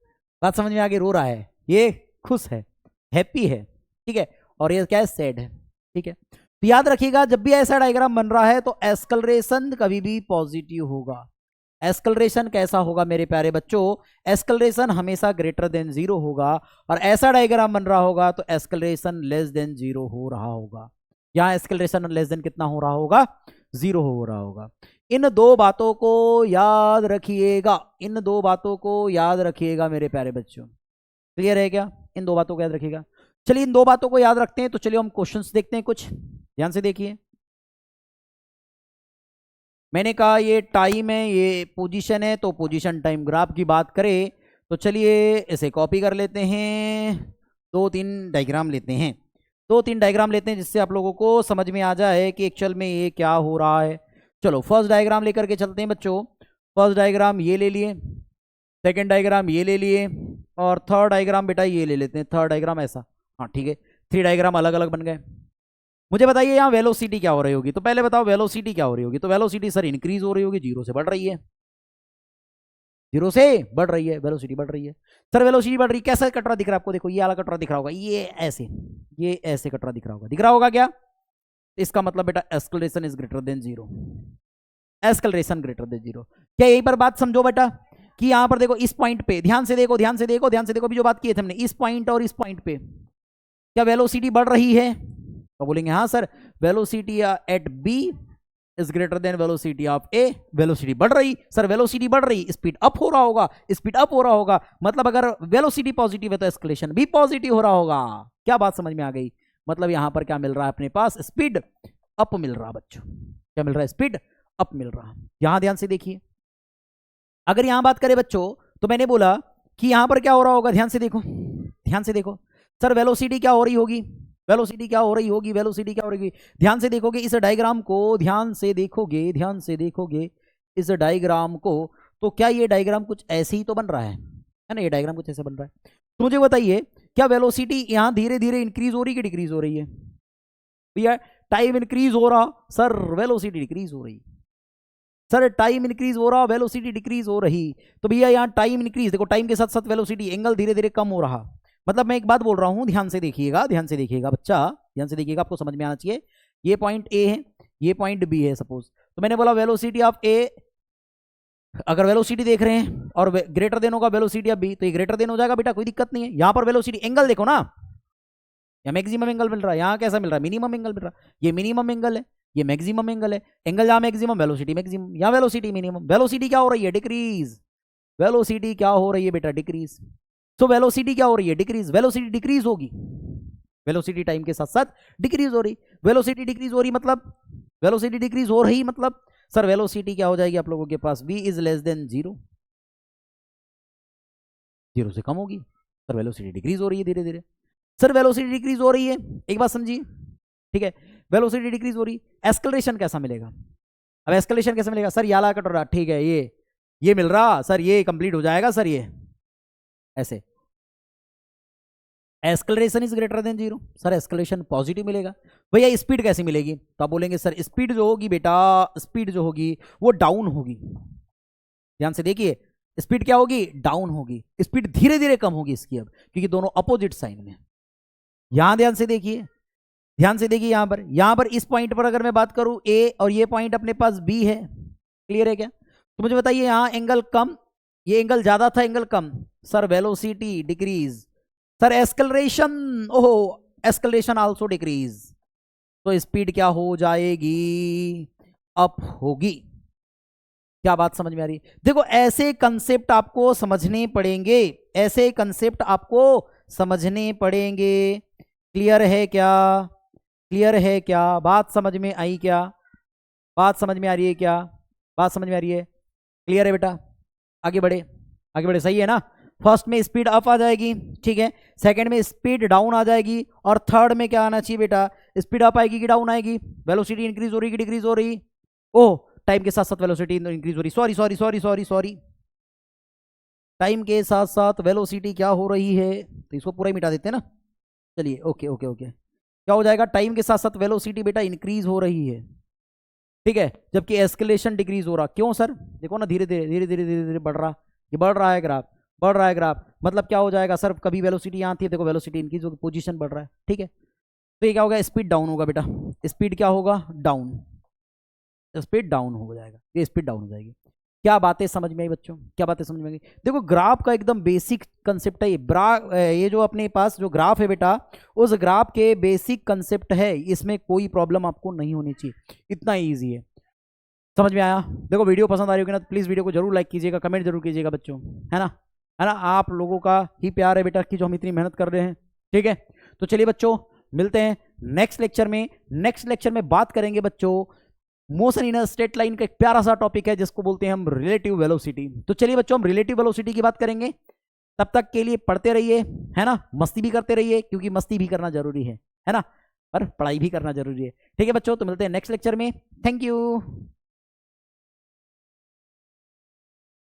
बात समझ में आ गई? रो रहा है, ये खुश है, हैप्पी है, ठीक है, और ये क्या है? सैड है, ठीक है। तो याद रखिएगा जब भी ऐसा डायग्राम बन रहा है तो एस्कलरेशन कभी भी पॉजिटिव होगा। एस्कलरेशन कैसा होगा मेरे प्यारे बच्चों? एस्कलरेशन हमेशा ग्रेटर देन 0 होगा, और ऐसा डायग्राम बन रहा होगा तो एस्कलरेशन लेस देन 0 हो रहा होगा। यहां एस्कलरेशन लेस देन कितना हो रहा होगा? 0 हो रहा होगा। इन दो बातों को याद रखिएगा, इन दो बातों को याद रखिएगा मेरे प्यारे बच्चों। क्लियर है क्या? इन दो बातों को याद रखिएगा। चलिए इन दो बातों को याद रखते हैं, तो चलिए हम क्वेश्चंस देखते हैं कुछ, ध्यान से देखिए। मैंने कहा ये टाइम है, ये पोजीशन है, तो पोजीशन टाइम ग्राफ की बात करें तो चलिए इसे कॉपी कर लेते हैं, दो तीन डायग्राम लेते हैं, दो तीन डायग्राम लेते हैं जिससे आप लोगों को समझ में आ जाए कि एक्चुअल में ये क्या हो रहा है। चलो फर्स्ट डायग्राम लेकर के चलते हैं बच्चों। फर्स्ट डायग्राम ये ले लिए, सेकेंड डायग्राम ये ले लिए, और थर्ड डायग्राम बेटा ये ले लेते हैं, थर्ड डायग्राम ऐसा, हाँ ठीक है, 3 डायग्राम अलग अलग बन गए। मुझे बताइए यहाँ वेलोसिटी क्या हो रही होगी? तो पहले बताओ वेलोसिटी क्या हो रही होगी? तो वेलोसिटी सर इंक्रीज हो रही होगी, 0 से बढ़ रही है, 0 से बढ़ रही है, वेलोसिटी बढ़ रही है। सर वेलोसिटी बढ़ रही है, कैसा कटरा दिख रहा है आपको? देखो ये वाला कटरा दिख रहा होगा, ये ऐसे कटरा दिख रहा होगा, दिख रहा होगा क्या? इसका मतलब बेटा acceleration is greater than 0, acceleration greater than 0। क्या यही पर बात समझो बेटा कि यहां पर देखो इस पॉइंट पे ध्यान से देखो, ध्यान से देखो, ध्यान से देखो, भी जो बात की थी हमने, इस पॉइंट और इस पॉइंट पे क्या वेलोसिटी बढ़ रही है? तो बोलेंगे हाँ sir, velocity at B is greater than velocity of A, velocity बढ़ रही सर, वेलोसिटी बढ़ रही, स्पीड अप हो रहा होगा, स्पीड अप हो रहा होगा, मतलब अगर वेलोसिटी पॉजिटिव है तो एस्केलेशन भी पॉजिटिव हो रहा होगा। क्या बात समझ में आ गई? मतलब यहां पर क्या मिल रहा है अपने पास? स्पीड अप मिल रहा बच्चों, क्या मिल रहा है? स्पीड अप मिल रहा। यहां ध्यान से देखिए, अगर यहां बात करें बच्चों तो मैंने बोला कि यहां पर क्या हो रहा होगा, ध्यान से देखो, ध्यान से देखो सर, वेलोसिटी क्या हो रही होगी? वेलोसिटी क्या हो रही होगी? वेलोसिटी क्या हो रही होगी? ध्यान से देखोगे इस डायग्राम को, ध्यान से देखोगे, ध्यान से देखोगे इस डायग्राम को, तो क्या ये डायग्राम कुछ ऐसे ही तो बन रहा है ना? ये डायग्राम कुछ ऐसे बन रहा है। तो मुझे बताइए क्या वेलोसिटी यहां धीरे धीरे इंक्रीज हो रही कि डिक्रीज हो रही है? भैया टाइम इंक्रीज हो रहा, सर वेलोसिटी डिक्रीज हो रही, सर टाइम इंक्रीज हो रहा, वेलोसिटी डिक्रीज हो रही। तो भैया यहाँ टाइम इंक्रीज, देखो टाइम के साथ साथ वेलोसिटी, एंगल धीरे धीरे कम हो रहा। मतलब मैं एक बात बोल रहा हूं, ध्यान से देखिएगा, ध्यान से देखिएगा बच्चा, ध्यान से देखिएगा, आपको समझ में आना चाहिए। ये पॉइंट ए है, ये पॉइंट बी है सपोज, तो मैंने बोला वेलोसिटी ऑफ ए, अगर वेलोसिटी देख रहे हैं और ग्रेटर देन होगा वेलोसिटी ऑफ बी, तो ये ग्रेटर देन हो जाएगा बेटा, कोई दिक्कत नहीं है। यहां पर वेलोसिटी, एंगल देखो ना, या मैक्सिमम एंगल मिल रहा है, यहाँ कैसा मिल रहा है? मिनिमम एंगल मिल रहा है। ये मिनिमम एंगल है, ये मैक्सिमम एंगल है, एंगल जहां मैक्सिमम, वेलोसिटी मैक्सिमम, या वेलोसिटी मिनिमम। वेलोसिटी क्या हो रही है? डिक्रीज। वेलोसिटी क्या हो रही है बेटा? डिक्रीज। तो वेलोसिटी क्या हो रही है? डिक्रीज। वेलोसिटी डिक्रीज होगी, वेलोसिटी टाइम के साथ साथ डिक्रीज हो रही, वेलोसिटी डिक्रीज हो रही मतलब, वेलोसिटी डिक्रीज हो रही मतलब सर वेलोसिटी क्या हो जाएगी आप लोगों के पास? v इज लेस देन 0, 0 से कम होगी, सर वेलोसिटी डिक्रीज हो रही है धीरे धीरे। सर वेलोसिटी डिक्रीज हो रही है, एक बात समझिए, ठीक है, वेलोसिटी डिक्रीज हो रही, एस्केलेरेशन कैसा मिलेगा? अब एस्केलेरेशन कैसे मिलेगा? सर याला कट रहा, ठीक है, ये मिल रहा सर, ये कंप्लीट हो जाएगा सर, ये ऐसे acceleration is greater than 0, sir acceleration positive मिलेगा। भैया स्पीड कैसे मिलेगी? तो आप बोलेंगे सर स्पीड जो होगी बेटा, स्पीड जो होगी वो डाउन होगी। ध्यान से देखिए, स्पीड क्या होगी? डाउन होगी, स्पीड धीरे धीरे कम होगी इसकी, अब क्योंकि दोनों अपोजिट साइन में। यहां ध्यान से देखिए, ध्यान से देखिए, यहां पर इस पॉइंट पर अगर मैं बात करूं ए, और ये पॉइंट अपने पास बी है, क्लियर है क्या? तो मुझे बताइए यहां एंगल कम, ये एंगल ज्यादा था, एंगल कम, सर वेलोसिटी डिक्रीज, सर एस्केलरेशन, ओहो एस्केलरेशन आल्सो डिक्रीज, तो स्पीड क्या हो जाएगी? अप होगी। क्या बात समझ में आ रही है? देखो ऐसे कंसेप्ट आपको समझने पड़ेंगे, ऐसे कंसेप्ट आपको समझने पड़ेंगे। क्लियर है क्या? क्लियर है क्या? बात समझ में आई क्या? बात समझ में आ रही है क्या? बात समझ में आ रही है? क्लियर है बेटा? आगे बढ़े, आगे बढ़े, सही है ना? फर्स्ट में स्पीड अप आ जाएगी, ठीक है, सेकंड में स्पीड डाउन आ जाएगी, और थर्ड में क्या आना चाहिए बेटा? स्पीड अप आएगी कि डाउन आएगी? वेलोसिटी इंक्रीज हो रही कि डिक्रीज हो रही? ओह, टाइम के साथ साथ वेलोसिटी इंक्रीज हो रही, sorry sorry sorry sorry sorry, time के साथ साथ वेलोसिटी क्या हो रही है? तो इसको पूरा ही मिटा देते हैं ना। चलिए, ओके ओके ओके, क्या हो जाएगा? टाइम के साथ साथ वेलोसिटी बेटा इंक्रीज हो रही है, ठीक है, जबकि एस्केलेशन डिक्रीज हो रहा। क्यों सर? देखो ना, धीरे धीरे धीरे धीरे धीरे धीरे बढ़ रहा, ये बढ़ रहा है ग्राफ, बढ़ रहा है ग्राफ, मतलब क्या हो जाएगा सर? कभी वेलोसिटी यहाँ आती है, देखो वेलोसिटी इंक्रीज होगी, पोजीशन बढ़ रहा है, ठीक है, तो ये क्या होगा? स्पीड डाउन होगा बेटा, स्पीड क्या होगा? डाउन, स्पीड डाउन हो जाएगा, ये स्पीड डाउन हो जाएगी। क्या बातें समझ में आई बच्चों? क्या बातें समझ में आई? देखो ग्राफ का एकदम बेसिक कंसेप्ट है ये जो अपने पास जो ग्राफ है बेटा, उस ग्राफ के बेसिक कंसेप्ट है, इसमें कोई प्रॉब्लम आपको नहीं होनी चाहिए, इतना ईजी है। समझ में आया? देखो वीडियो पसंद आ रही होगी ना, तो प्लीज़ वीडियो को जरूर लाइक कीजिएगा, कमेंट जरूर कीजिएगा बच्चों, है ना? है ना? आप लोगों का ही प्यार है बेटा कि जो हम इतनी मेहनत कर रहे हैं, ठीक है। तो चलिए बच्चों, मिलते हैं नेक्स्ट लेक्चर में। नेक्स्ट लेक्चर में बात करेंगे बच्चों motion in a straight line का एक प्यारा सा टॉपिक है जिसको बोलते हैं हम रिलेटिव वेलोसिटी। तो चलिए बच्चों, हम रिलेटिव वेलोसिटी की बात करेंगे। तब तक के लिए पढ़ते रहिए, है ना, मस्ती भी करते रहिए, क्योंकि मस्ती भी करना जरूरी है ना, और पढ़ाई भी करना जरूरी है। ठीक है बच्चों, तो मिलते हैं नेक्स्ट लेक्चर में। Thank you.